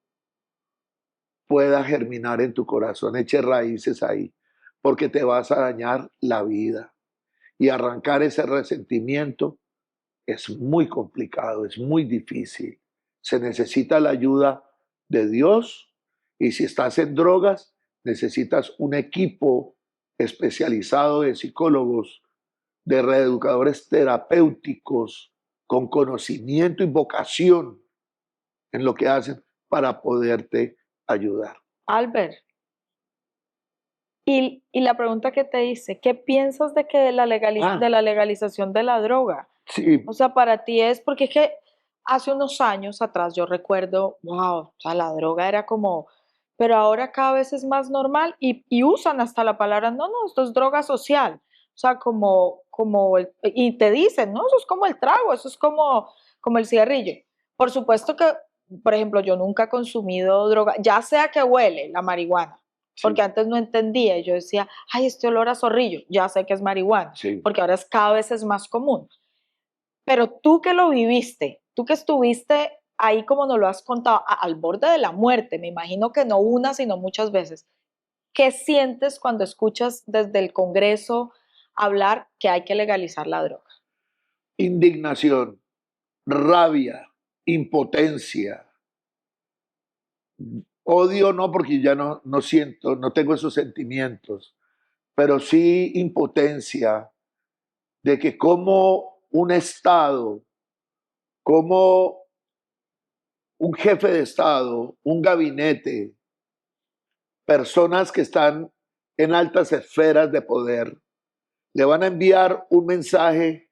pueda germinar en tu corazón, eche raíces ahí, porque te vas a dañar la vida. Y arrancar ese resentimiento es muy complicado, es muy difícil. Se necesita la ayuda de Dios y si estás en drogas, necesitas un equipo especializado de psicólogos, de reeducadores terapéuticos con conocimiento y vocación en lo que hacen para poderte ayudar. Albert, y la pregunta que te hice, ¿qué piensas de que de de la legalización de la droga? Sí, O sea, para ti es, porque es que hace unos años atrás yo recuerdo, wow, o sea, la droga era como, pero ahora cada vez es más normal y usan hasta la palabra, no, no, esto es droga social. O sea, y te dicen, no, eso es como el trago, eso es como el cigarrillo. Por supuesto que, por ejemplo, yo nunca he consumido droga, ya sea que huele la marihuana, porque sí, antes no entendía, y yo decía, ay, este olor a zorrillo, ya sé que es marihuana, sí. porque ahora cada vez es más común. Pero tú que lo viviste, tú que estuviste ahí como nos lo has contado, al borde de la muerte, me imagino que no una, sino muchas veces, ¿qué sientes cuando escuchas desde el Congreso hablar que hay que legalizar la droga? Indignación, rabia, impotencia. Odio no, porque ya no siento, no tengo esos sentimientos, pero sí impotencia de que como un Estado, como un jefe de Estado, un gabinete, personas que están en altas esferas de poder, le van a enviar un mensaje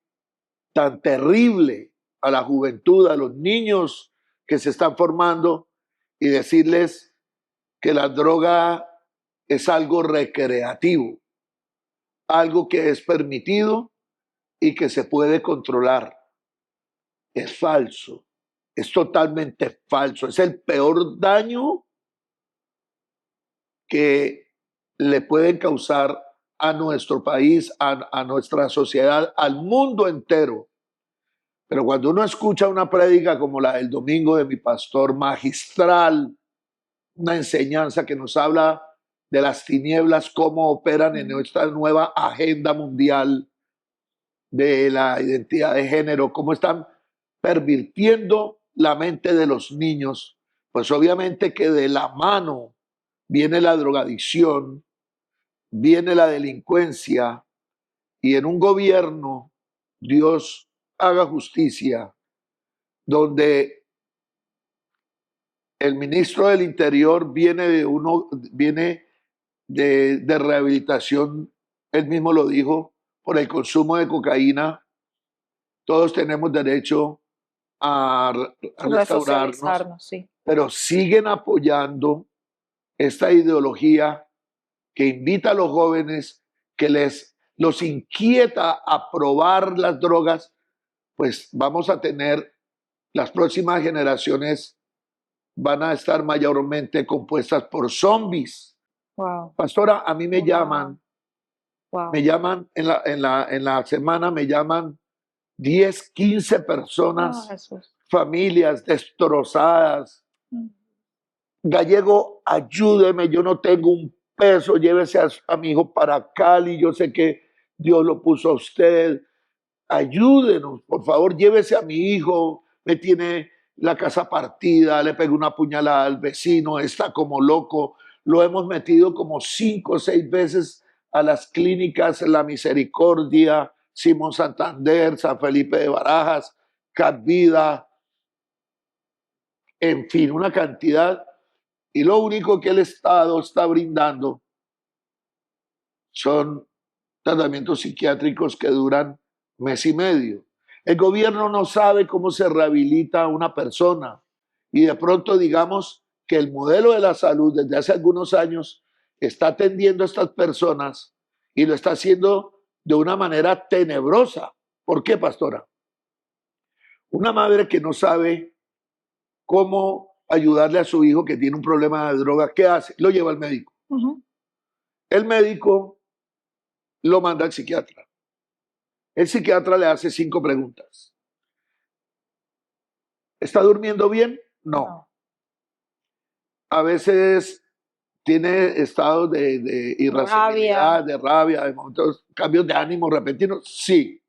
tan terrible a la juventud, a los niños que se están formando y decirles que la droga es algo recreativo, algo que es permitido y que se puede controlar. Es falso, es totalmente falso, es el peor daño que le pueden causar a nuestro país, a nuestra sociedad, al mundo entero. Pero cuando uno escucha una prédica como la del domingo de mi pastor, magistral, una enseñanza que nos habla de las tinieblas, cómo operan en nuestra nueva agenda mundial de la identidad de género, cómo están pervirtiendo la mente de los niños, pues obviamente que de la mano viene la drogadicción, viene la delincuencia y en un gobierno Dios haga justicia donde el ministro del Interior viene de rehabilitación, él mismo lo dijo, por el consumo de cocaína. Todos tenemos derecho a restaurarnos, Resocializarnos, sí. pero siguen apoyando esta ideología que invita a los jóvenes, que los inquieta a probar las drogas, pues vamos a tener las próximas generaciones van a estar mayormente compuestas por zombies. Wow, Pastora, a mí wow, me wow. llaman en la semana, me llaman 10, 15 No, personas, Jesús. familias destrozadas. Mm. Gallego, ayúdeme, yo no tengo un peso, llévese a mi hijo para Cali, yo sé que Dios lo puso a usted, ayúdenos, por favor, llévese a mi hijo, me tiene la casa partida, le pegó una puñalada al vecino, está como loco, lo hemos metido como 5 o 6 veces a las clínicas La Misericordia, Simón Santander, San Felipe de Barajas, Capvida, en fin, una cantidad. Y lo único que el Estado está brindando son tratamientos psiquiátricos que duran mes y medio. El gobierno no sabe cómo se rehabilita a una persona y de pronto digamos que el modelo de la salud desde hace algunos años está atendiendo a estas personas y lo está haciendo de una manera tenebrosa. ¿Por qué, pastora? Una madre que no sabe cómo ayudarle a su hijo que tiene un problema de droga, ¿qué hace? Lo lleva al médico. El médico lo manda al psiquiatra. El psiquiatra le hace 5 preguntas. ¿Está durmiendo bien? No. A veces tiene estados de irascibilidad, de rabia, de momentos, cambios de ánimo repentinos. Sí.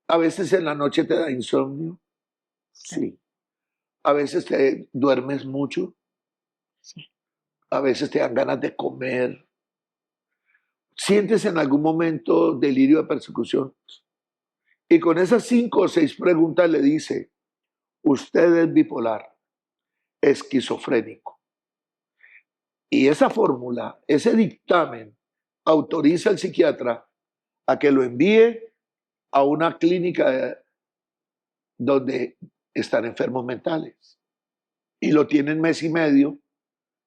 A veces en la noche te da insomnio. Sí. A veces te duermes mucho. Sí. A veces te dan ganas de comer. ¿Sientes en algún momento delirio de persecución? Y con esas 5 o 6 preguntas le dice, usted es bipolar, esquizofrénico. Y esa fórmula, ese dictamen, autoriza al psiquiatra a que lo envíe a una clínica donde están enfermos mentales. Y lo tienen mes y medio.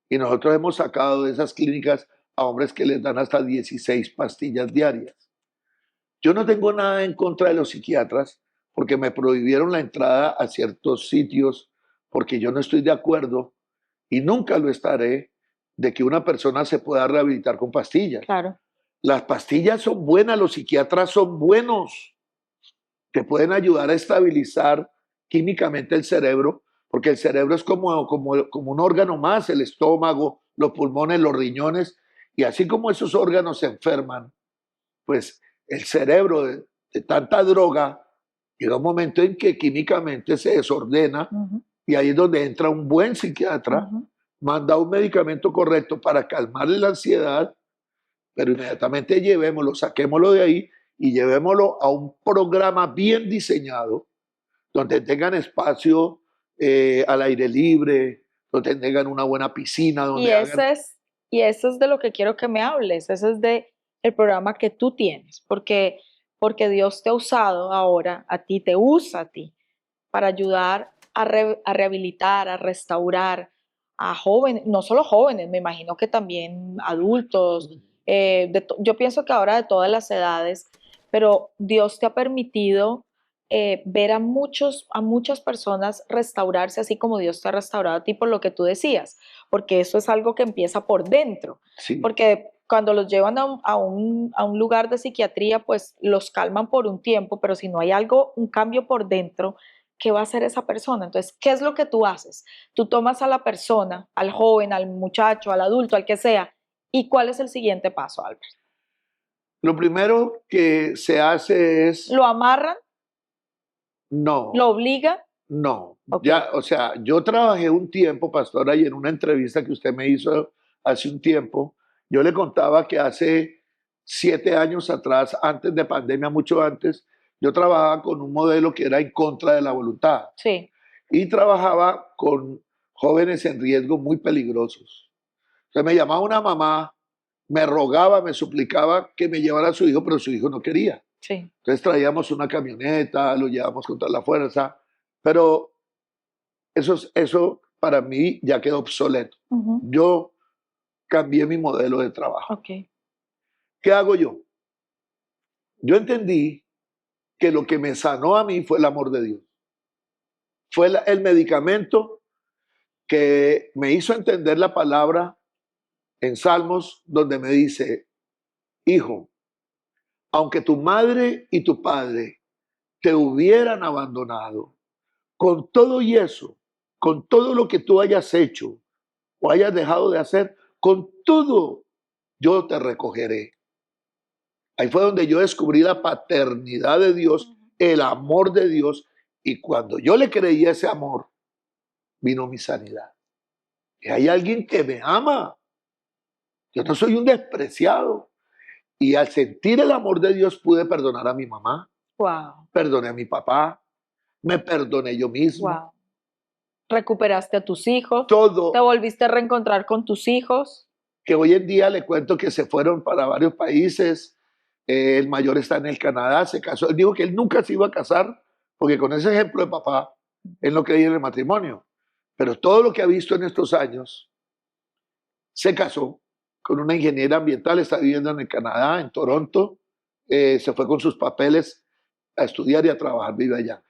Y nosotros hemos sacado de esas clínicas a hombres que les dan hasta 16 pastillas diarias. Yo no tengo nada en contra de los psiquiatras porque me prohibieron la entrada a ciertos sitios porque yo no estoy de acuerdo y nunca lo estaré de que una persona se pueda rehabilitar con pastillas. Claro. Las pastillas son buenas, los psiquiatras son buenos, te pueden ayudar a estabilizar químicamente el cerebro, porque el cerebro es como un órgano más, el estómago, los pulmones, los riñones, y así como esos órganos se enferman, pues el cerebro de tanta droga llega un momento en que químicamente se desordena y ahí es donde entra un buen psiquiatra, manda un medicamento correcto para calmarle la ansiedad, pero inmediatamente llevémoslo, saquémoslo de ahí y llevémoslo a un programa bien diseñado donde tengan espacio al aire libre, donde tengan una buena piscina. Donde y eso es de lo que quiero que me hables, ese es de el programa que tú tienes, porque Dios te ha usado ahora, a ti te usa a ti, para ayudar a rehabilitar, a restaurar a jóvenes, no solo jóvenes, me imagino que también adultos, yo pienso que ahora de todas las edades, pero Dios te ha permitido ver a muchas personas restaurarse así como Dios te ha restaurado a ti por lo que tú decías, porque eso es algo que empieza por dentro, Sí. porque cuando los llevan a un lugar de psiquiatría, pues los calman por un tiempo, pero si no hay un cambio por dentro, ¿qué va a hacer esa persona? Entonces, ¿qué es lo que tú haces? Tú tomas a la persona, al joven, al muchacho, al adulto, al que sea, ¿y cuál es el siguiente paso, Albert? Lo primero que se hace es... ¿Lo amarran? No. ¿Lo obligan? No. Okay. Ya, o sea, yo trabajé un tiempo, pastora, y en una entrevista que usted me hizo hace un tiempo, yo le contaba que hace 7 años atrás, antes de pandemia, mucho antes, yo trabajaba con un modelo que era en contra de la voluntad. Sí. Y trabajaba con jóvenes en riesgo muy peligrosos. O sea, me llamaba una mamá, me rogaba, me suplicaba que me llevara a su hijo, pero su hijo no quería. Sí. Entonces traíamos una camioneta, lo llevamos con toda la fuerza, pero eso para mí ya quedó obsoleto. Yo cambié mi modelo de trabajo. Okay. ¿Qué hago yo? Yo entendí que lo que me sanó a mí fue el amor de Dios. Fue el medicamento que me hizo entender la palabra en Salmos, donde me dice, hijo, aunque tu madre y tu padre te hubieran abandonado, con todo y eso, con todo lo que tú hayas hecho o hayas dejado de hacer, con todo yo te recogeré. Ahí fue donde yo descubrí la paternidad de Dios, el amor de Dios, y cuando yo le creí ese amor, vino mi sanidad. Y hay alguien que me ama. Yo no soy un despreciado. Y al sentir el amor de Dios pude perdonar a mi mamá. Wow. Perdoné a mi papá. Me perdoné yo mismo. Wow. Recuperaste a tus hijos. Todo. Te volviste a reencontrar con tus hijos. Que hoy en día le cuento que se fueron para varios países. El mayor está en el Canadá, se casó. Él dijo que él nunca se iba a casar, porque con ese ejemplo de papá, él no creía en el matrimonio. Pero todo lo que ha visto en estos años, se casó con una ingeniera ambiental, está viviendo en el Canadá, en Toronto, se fue con sus papeles a estudiar y a trabajar, vive allá.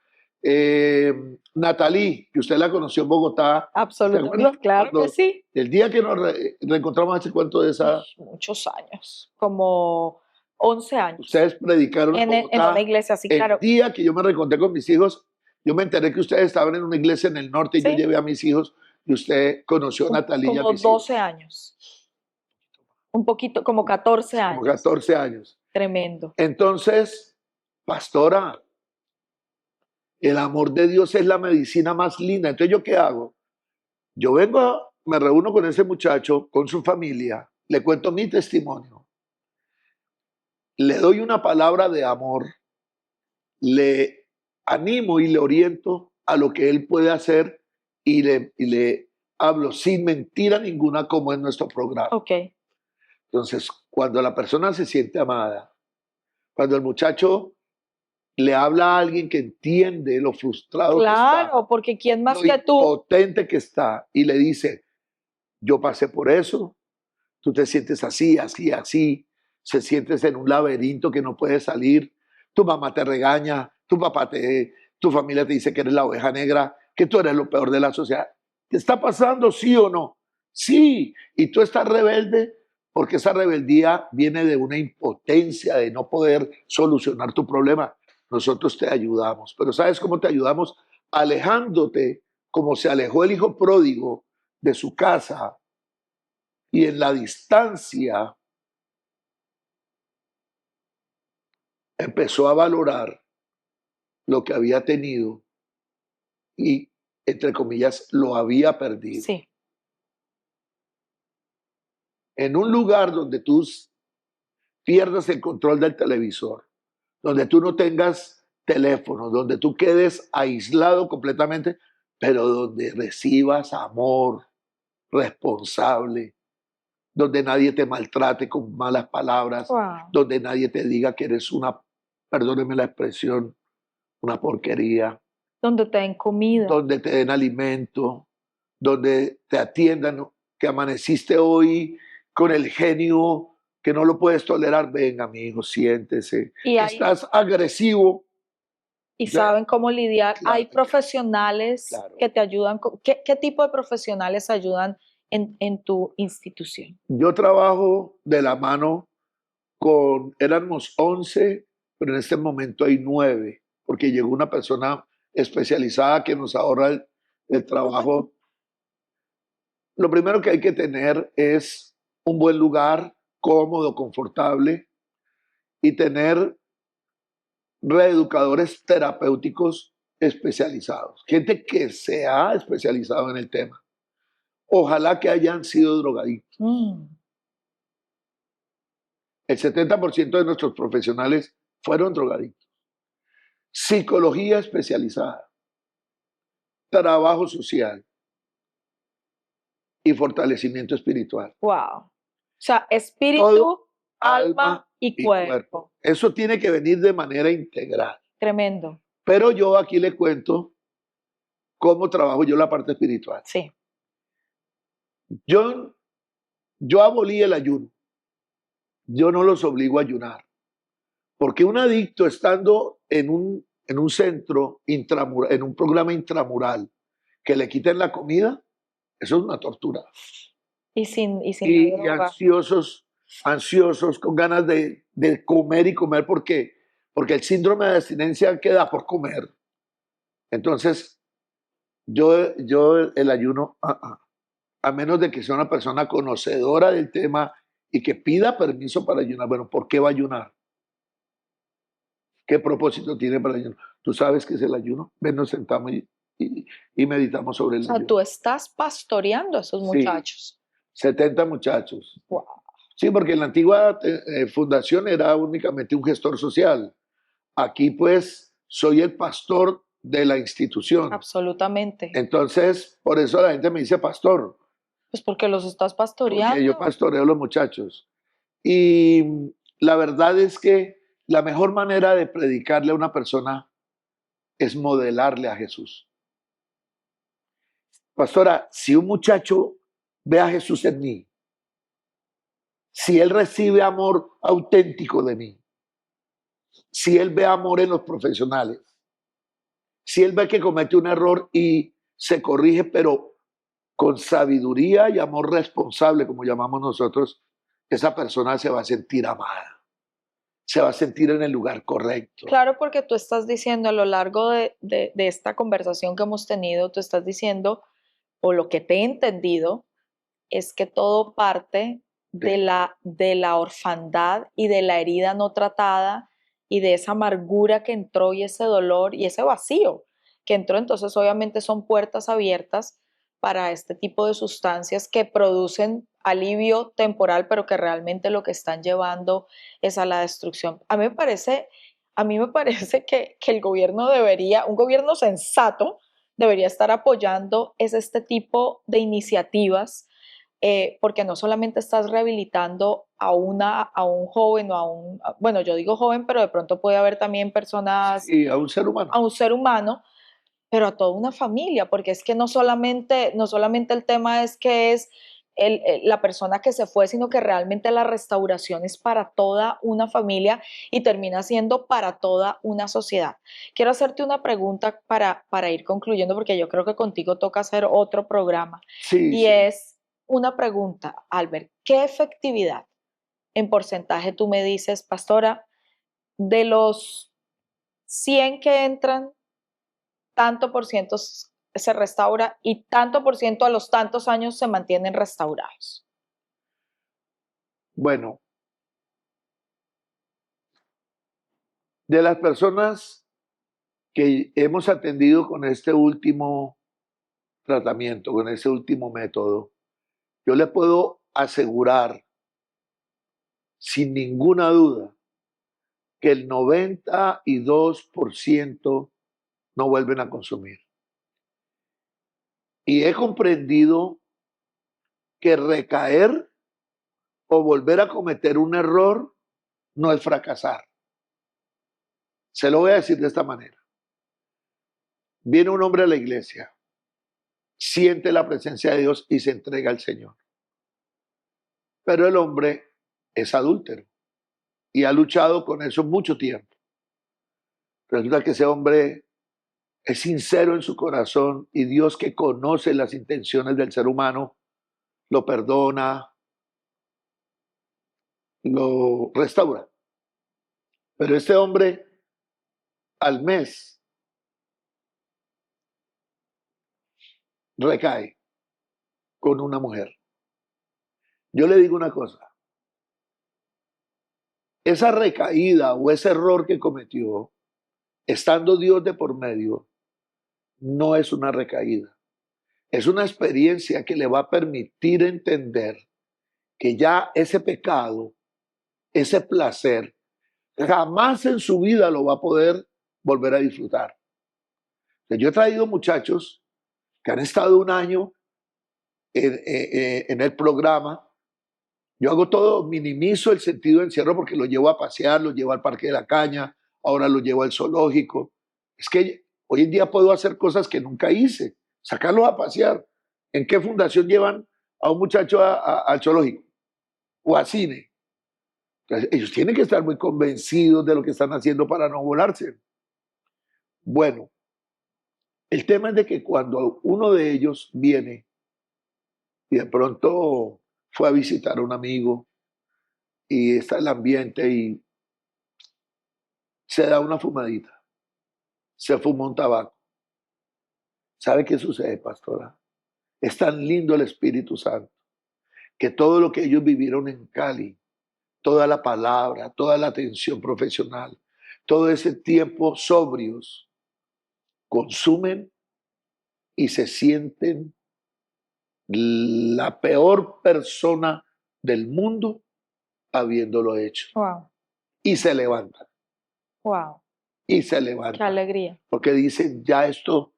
Natalie, que usted la conoció en Bogotá, ¿se acuerda? Absolutamente, claro que sí. El día que nos reencontramos hace cuánto de esa... Muchos años, como 11 años. Ustedes predicaron en Bogotá. En una iglesia, sí, claro. El día que yo me reencontré con mis hijos, yo me enteré que ustedes estaban en una iglesia en el norte y ¿Sí? yo llevé a mis hijos y usted conoció a Natalie y a Como mis 12 hijos. años. Un poquito, como 14 años. Como 14 años. Tremendo. Entonces, pastora, el amor de Dios es la medicina más linda. Entonces, ¿yo qué hago? Yo vengo, me reúno con ese muchacho, con su familia, le cuento mi testimonio, le doy una palabra de amor, le animo y le oriento a lo que él puede hacer y le hablo sin mentira ninguna como en nuestro programa. Ok. Entonces, cuando la persona se siente amada, cuando el muchacho le habla a alguien que entiende lo frustrado que está, Claro, porque ¿quién más lo que tú? impotente que está, y le dice, yo pasé por eso, tú te sientes así, así, así, se sientes en un laberinto que no puedes salir, tu mamá te regaña, tu familia te dice que eres la oveja negra, que tú eres lo peor de la sociedad. ¿Te está pasando, sí o no? Sí, y tú estás rebelde porque esa rebeldía viene de una impotencia de no poder solucionar tu problema. Nosotros te ayudamos, pero ¿sabes cómo te ayudamos? Alejándote como se alejó el hijo pródigo de su casa y en la distancia empezó a valorar lo que había tenido y, entre comillas, lo había perdido. Sí. En un lugar donde tú pierdas el control del televisor, donde tú no tengas teléfono, donde tú quedes aislado completamente, pero donde recibas amor responsable, donde nadie te maltrate con malas palabras, Wow. donde nadie te diga que eres una, perdóneme la expresión, una porquería, Donde te den comida. donde te den alimento, donde te atiendan, que amaneciste hoy con el genio que no lo puedes tolerar, venga, mi hijo, siéntese. Y hay- Estás agresivo. Y Ya. saben cómo lidiar. Claro. Hay profesionales Claro. que te ayudan. ¿Qué tipo de profesionales ayudan en tu institución? Yo trabajo de la mano con, éramos 11, pero en este momento hay 9, porque llegó una persona especializada que nos ahorra el trabajo. Lo primero que hay que tener es un buen lugar, cómodo, confortable, y tener reeducadores terapéuticos especializados, gente que se ha especializado en el tema. Ojalá que hayan sido drogadictos. El 70% de nuestros profesionales fueron drogadictos. Psicología especializada, trabajo social y fortalecimiento espiritual. Wow. O sea, espíritu, Todo, alma y cuerpo. Eso tiene que venir de manera integral. Tremendo. Pero yo aquí le cuento cómo trabajo yo la parte espiritual. Sí. Yo abolí el ayuno. Yo no los obligo a ayunar. Porque un adicto estando en un centro intramural, en un programa intramural, que le quiten la comida, eso es una tortura. Y ansiosos, con ganas de comer y comer, porque el síndrome de abstinencia queda por comer. Entonces, yo el ayuno, a menos de que sea una persona conocedora del tema y que pida permiso para ayunar. Bueno, ¿por qué va a ayunar? ¿Qué propósito tiene para el ayuno? ¿Tú sabes qué es el ayuno? Ven, nos sentamos y meditamos sobre el ayuno. O sea, tú estás pastoreando a esos muchachos. 70 muchachos. Wow. Sí, porque en la antigua fundación era únicamente un gestor social. Aquí pues soy el pastor de la institución. Absolutamente. Entonces, por eso la gente me dice pastor. Pues porque los estás pastoreando. Porque yo pastoreo a los muchachos. Y La verdad es que la mejor manera de predicarle a una persona es modelarle a Jesús. Pastora, si un muchacho ve a Jesús en mí, si él recibe amor auténtico de mí, si él ve amor en los profesionales, si él ve que comete un error y se corrige, pero con sabiduría y amor responsable, como llamamos nosotros, esa persona se va a sentir amada, se va a sentir en el lugar correcto. Claro, porque tú estás diciendo a lo largo de esta conversación que hemos tenido, tú estás diciendo, o lo que te he entendido, es que todo parte de la orfandad y de la herida no tratada y de esa amargura que entró y ese dolor y ese vacío que entró. Entonces, obviamente son puertas abiertas para este tipo de sustancias que producen alivio temporal, pero que realmente lo que están llevando es a la destrucción. A mí me parece que el gobierno debería, un gobierno sensato, debería estar apoyando este tipo de iniciativas, porque no solamente estás rehabilitando a un joven o bueno, yo digo joven, pero de pronto puede haber también personas, Y a un ser humano. a un ser humano, pero a toda una familia, porque es que no solamente el tema es que es la persona que se fue, sino que realmente la restauración es para toda una familia y termina siendo para toda una sociedad. Quiero hacerte una pregunta para ir concluyendo, porque yo creo que contigo toca hacer otro programa. Sí, Y sí. es una pregunta, Albert, ¿qué efectividad en porcentaje tú me dices, pastora, de los 100 que entran, tanto por ciento se restaura y tanto por ciento a los tantos años se mantienen restaurados? Bueno, de las personas que hemos atendido con este último tratamiento, con ese último método, yo le puedo asegurar sin ninguna duda que el 92% no vuelven a consumir. Y he comprendido que recaer o volver a cometer un error no es fracasar. Se lo voy a decir de esta manera. Viene un hombre a la iglesia, siente la presencia de Dios y se entrega al Señor. Pero el hombre es adúltero y ha luchado con eso mucho tiempo. Resulta que ese hombre es sincero en su corazón y Dios, que conoce las intenciones del ser humano, lo perdona, lo restaura. Pero este hombre al mes recae con una mujer. Yo le digo una cosa, esa recaída o ese error que cometió, estando Dios de por medio, no es una recaída. Es una experiencia que le va a permitir entender que ya ese pecado, ese placer, jamás en su vida lo va a poder volver a disfrutar. Yo he traído muchachos que han estado un año en el programa. Yo hago todo, minimizo el sentido de encierro porque lo llevo a pasear, lo llevo al Parque de la Caña, ahora lo llevo al zoológico. Es que hoy en día puedo hacer cosas que nunca hice, sacarlos a pasear. ¿En qué fundación llevan a un muchacho al zoológico o al cine? Entonces, ellos tienen que estar muy convencidos de lo que están haciendo para no volarse. Bueno, el tema es de que cuando uno de ellos viene y de pronto fue a visitar a un amigo y está el ambiente y se da una fumadita, se fuma un tabaco. ¿Sabe qué sucede, pastora? Es tan lindo el Espíritu Santo que todo lo que ellos vivieron en Cali, toda la palabra, toda la atención profesional, todo ese tiempo sobrios, consumen y se sienten la peor persona del mundo habiéndolo hecho. Wow, Y se levantan, wow, y se qué levantan. alegría. Porque dicen, ya esto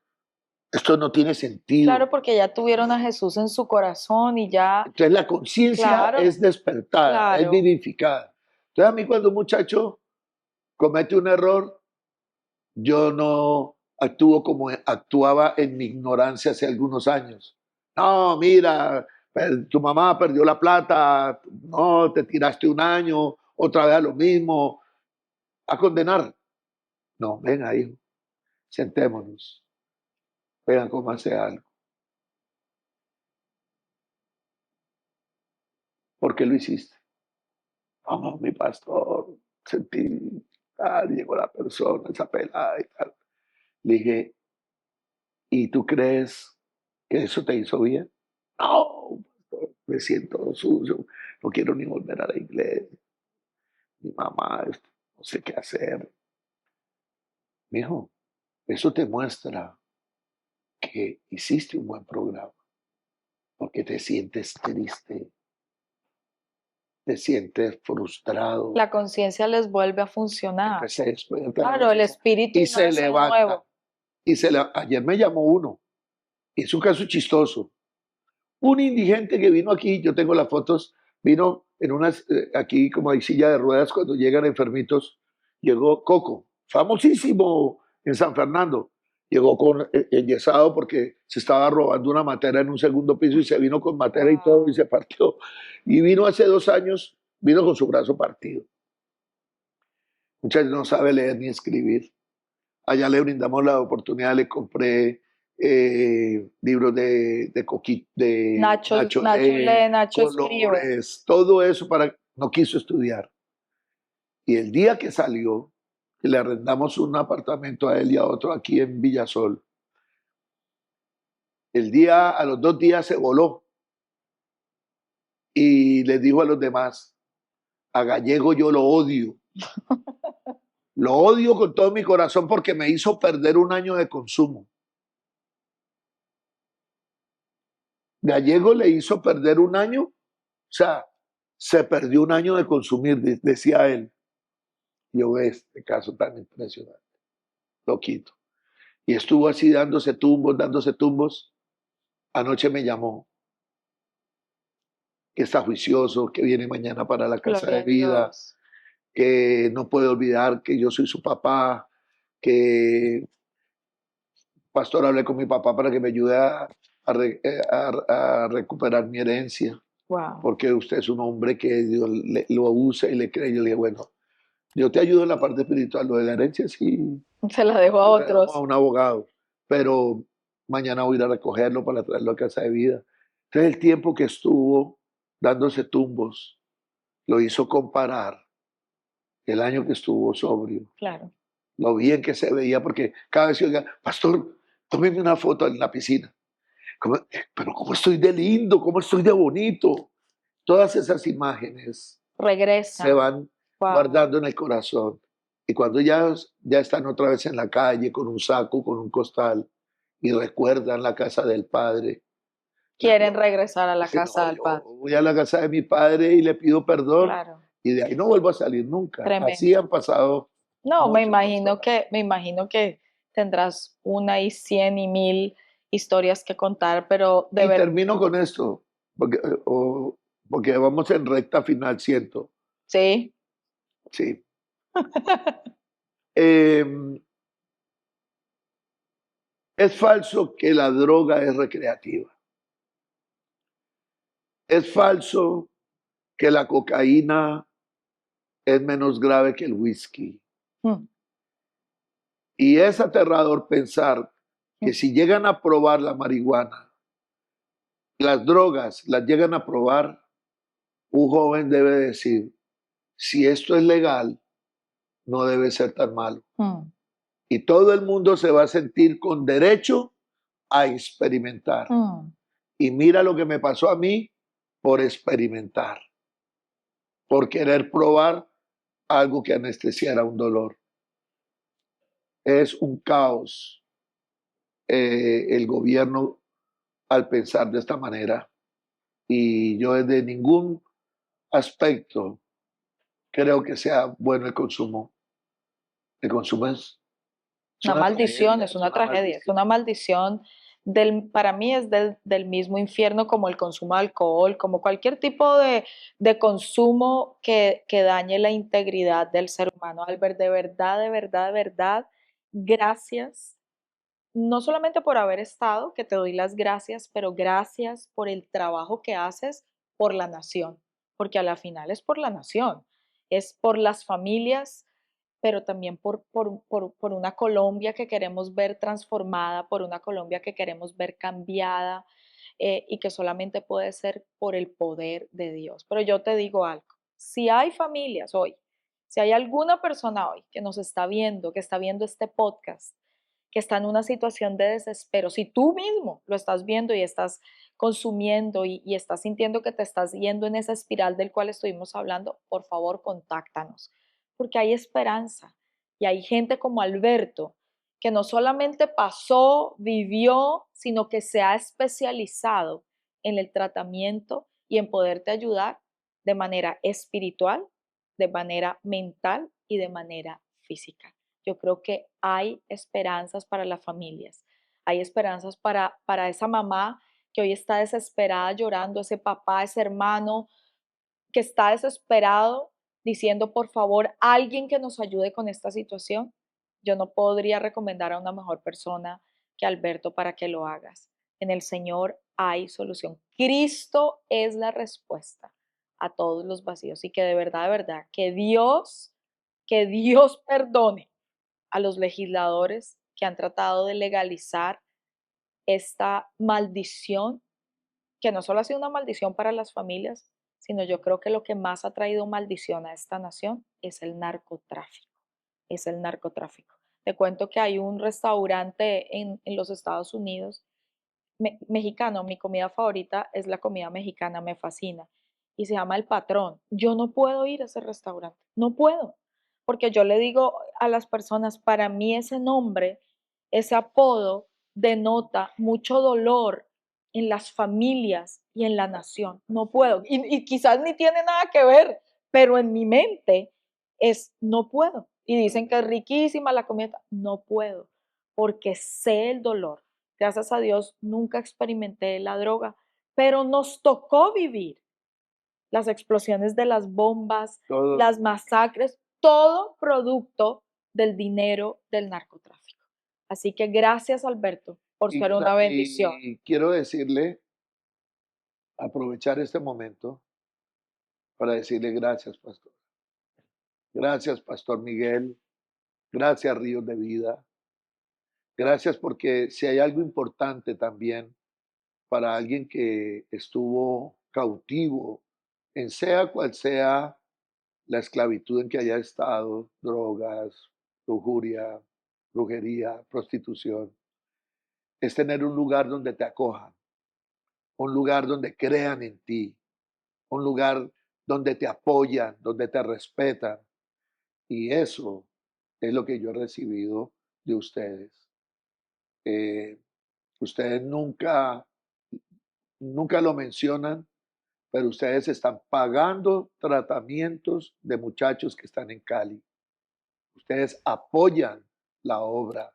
no tiene sentido. Claro, porque ya tuvieron a Jesús en su corazón y ya, Entonces la conciencia claro, es despertada, es claro. vivificada. Entonces a mí cuando un muchacho comete un error, yo no actúo como actuaba en mi ignorancia hace algunos años. No, mira, tu mamá perdió la plata, no, te tiraste un año, otra vez a lo mismo, a condenar. No, venga, hijo, sentémonos, vean cómo hace algo. ¿Por qué lo hiciste? No, mi pastor, sentí, llegó la persona, esa pelada y tal. Le dije, ¿y tú crees que eso te hizo bien? No, pastor, me siento sucio, no quiero ni volver a la iglesia. Mi mamá, no sé qué hacer. Mijo, eso te muestra que hiciste un buen programa, porque te sientes triste, te sientes frustrado. La conciencia les vuelve a funcionar. Entonces se despierta la Claro, el conciencia y espíritu se nace de levanta. nuevo. Ayer me llamó uno, es un caso chistoso. Un indigente que vino aquí, yo tengo las fotos, vino en unas, aquí como hay silla de ruedas cuando llegan enfermitos, llegó Coco, famosísimo en San Fernando. Llegó con enyesado porque se estaba robando una matera en un segundo piso y se vino con matera y todo y Wow. se partió. Y vino hace 2 años, vino con su brazo partido. Muchas veces no sabe leer ni escribir. Allá le brindamos la oportunidad, le compré libros de Nacho, Nacho Nacho lee, lee, Nacho escribe. colores, todo eso no quiso estudiar. Y el día que salió, que le arrendamos un apartamento a él y a otro aquí en Villasol, a los 2 días se voló y le dijo a los demás, a Gallego yo lo odio con todo mi corazón porque me hizo perder un año de consumo. Gallego le hizo perder un año, o sea, se perdió un año de consumir, decía él. Yo veo este caso tan impresionante, lo quito. Y estuvo así dándose tumbos. Anoche me llamó, que está juicioso, que viene mañana para la casa Gloria de a vida, Dios. que no puede olvidar que yo soy su papá, que pastor hablé con mi papá para que me ayude a recuperar mi herencia, Wow. porque usted es un hombre que Dios lo usa y le cree. Yo le dije, bueno, yo te ayudo en la parte espiritual, lo de la herencia sí, Se la dejo a se la damos a otros. un abogado, pero mañana voy a ir a recogerlo para traerlo a casa de vida. Entonces el tiempo que estuvo dándose tumbos lo hizo comparar el año que estuvo sobrio, Claro. lo bien que se veía, porque cada vez que oiga, pastor, tómeme una foto en la piscina. ¿Cómo- pero cómo estoy de lindo, cómo estoy de bonito. Todas esas imágenes se Regresan. van Wow. guardando en el corazón. Y cuando ya están otra vez en la calle con un saco, con un costal, y recuerdan la casa del padre, Quieren regresar a la dicen, casa no, del yo Padre. voy a la casa de mi padre y le pido perdón, Claro. y de ahí no vuelvo a salir nunca. Así Tremendo. han pasado No, muchos pastores. me imagino que tendrás una y 100 y 1000 historias que contar, pero de Y verdad, termino con esto, porque vamos en recta final, siento. sí. Sí. Eh, es falso que la droga es recreativa. Es falso que la cocaína es menos grave que el whisky. Mm, Y es aterrador pensar que mm, si llegan a probar la marihuana, las drogas las llegan a probar, un joven debe decir, si esto es legal, no debe ser tan malo. mm, Y todo el mundo se va a sentir con derecho a experimentar. mm. Y mira lo que me pasó a mí por experimentar, por querer probar algo que anestesiara un dolor. Es un caos el gobierno al pensar de esta manera. Y yo desde ningún aspecto creo que sea bueno el consumo. El consumo es Una una maldición, tragedia, es es una una tragedia, es maldición. una maldición para mí es del mismo infierno como el consumo de alcohol, como cualquier tipo de consumo que dañe la integridad del ser humano. Albert, de verdad, de verdad, de verdad, gracias. No solamente por haber estado, que te doy las gracias, pero gracias por el trabajo que haces por la nación, porque a la final es por la nación, es por las familias, pero también por una Colombia que queremos ver transformada, por una Colombia que queremos ver cambiada, y que solamente puede ser por el poder de Dios. Pero yo te digo algo, si hay familias hoy, si hay alguna persona hoy que nos está viendo, que está viendo este podcast, que está en una situación de desespero, si tú mismo lo estás viendo y estás consumiendo y estás sintiendo que te estás yendo en esa espiral del cual estuvimos hablando, por favor, contáctanos, porque hay esperanza y hay gente como Alberto que no solamente pasó, vivió, sino que se ha especializado en el tratamiento y en poderte ayudar de manera espiritual, de manera mental y de manera física. Yo creo que hay esperanzas para las familias, hay esperanzas para esa mamá que hoy está desesperada llorando, ese papá, ese hermano que está desesperado diciendo, por favor, alguien que nos ayude con esta situación. Yo no podría recomendar a una mejor persona que Alberto para que lo hagas. En el Señor hay solución. Cristo es la respuesta a todos los vacíos y que de verdad, que Dios perdone a los legisladores que han tratado de legalizar esta maldición, que no solo ha sido una maldición para las familias, sino yo creo que lo que más ha traído maldición a esta nación es el narcotráfico, es el narcotráfico. Te cuento que hay un restaurante en los Estados Unidos mexicano, mi comida favorita es la comida mexicana, me fascina, y se llama El Patrón. Yo no puedo ir a ese restaurante, no puedo, porque yo le digo a las personas, para mí ese nombre, ese apodo denota mucho dolor en las familias y en la nación. No puedo, y quizás ni tiene nada que ver, pero en mi mente es no puedo. Y dicen que es riquísima la comida, no puedo, porque sé el dolor. Gracias a Dios nunca experimenté la droga, pero nos tocó vivir las explosiones de las bombas, Todo. las masacres, todo producto del dinero del narcotráfico. Así que gracias, Alberto, por ser una bendición. Y quiero decirle, aprovechar este momento para decirle gracias, pastor. Gracias, Pastor Miguel. Gracias, Ríos de Vida. Gracias porque si hay algo importante también para alguien que estuvo cautivo, en sea cual sea la esclavitud en que haya estado, drogas, lujuria, brujería, prostitución, es tener un lugar donde te acojan, un lugar donde crean en ti, un lugar donde te apoyan, donde te respetan. Y eso es lo que yo he recibido de ustedes. Eh, ustedes nunca lo mencionan, pero ustedes están pagando tratamientos de muchachos que están en Cali. Ustedes apoyan la obra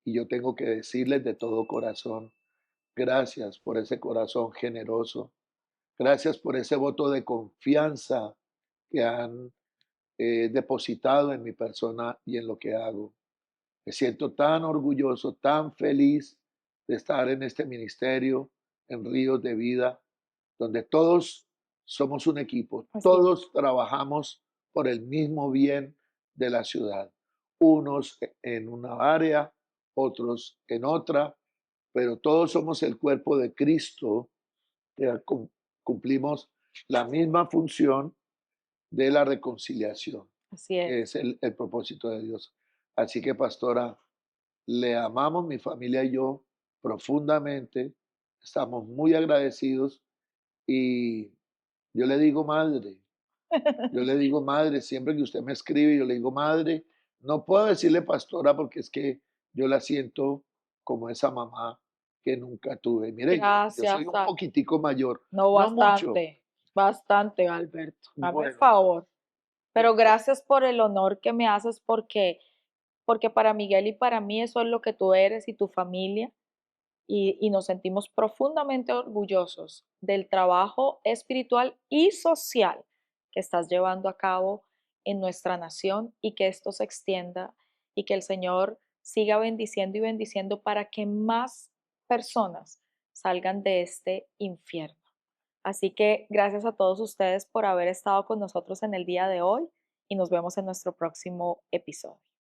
y yo tengo que decirles de todo corazón, gracias por ese corazón generoso, gracias por ese voto de confianza que han depositado en mi persona y en lo que hago. Me siento tan orgulloso, tan feliz de estar en este ministerio, en Ríos de Vida, donde todos somos un equipo, Así es. todos trabajamos por el mismo bien de la ciudad, unos en una área, otros en otra, pero todos somos el cuerpo de Cristo, que cumplimos la misma función de la reconciliación, Así que es. es el propósito de Dios. Así que, pastora, le amamos mi familia y yo profundamente, estamos muy agradecidos y yo le digo madre, yo le digo madre, siempre que usted me escribe, yo le digo madre, no puedo decirle pastora porque es que yo la siento como esa mamá que nunca tuve. Mire, yo soy Gracias, un poquitico mayor, no no mucho. bastante, bastante, Alberto. Hazme el Bueno, favor. Pero gracias por el honor que me haces porque para Miguel y para mí eso es lo que tú eres y tu familia. y nos sentimos profundamente orgullosos del trabajo espiritual y social que estás llevando a cabo en nuestra nación y que esto se extienda y que el Señor siga bendiciendo y bendiciendo para que más personas salgan de este infierno. Así que gracias a todos ustedes por haber estado con nosotros en el día de hoy y nos vemos en nuestro próximo episodio.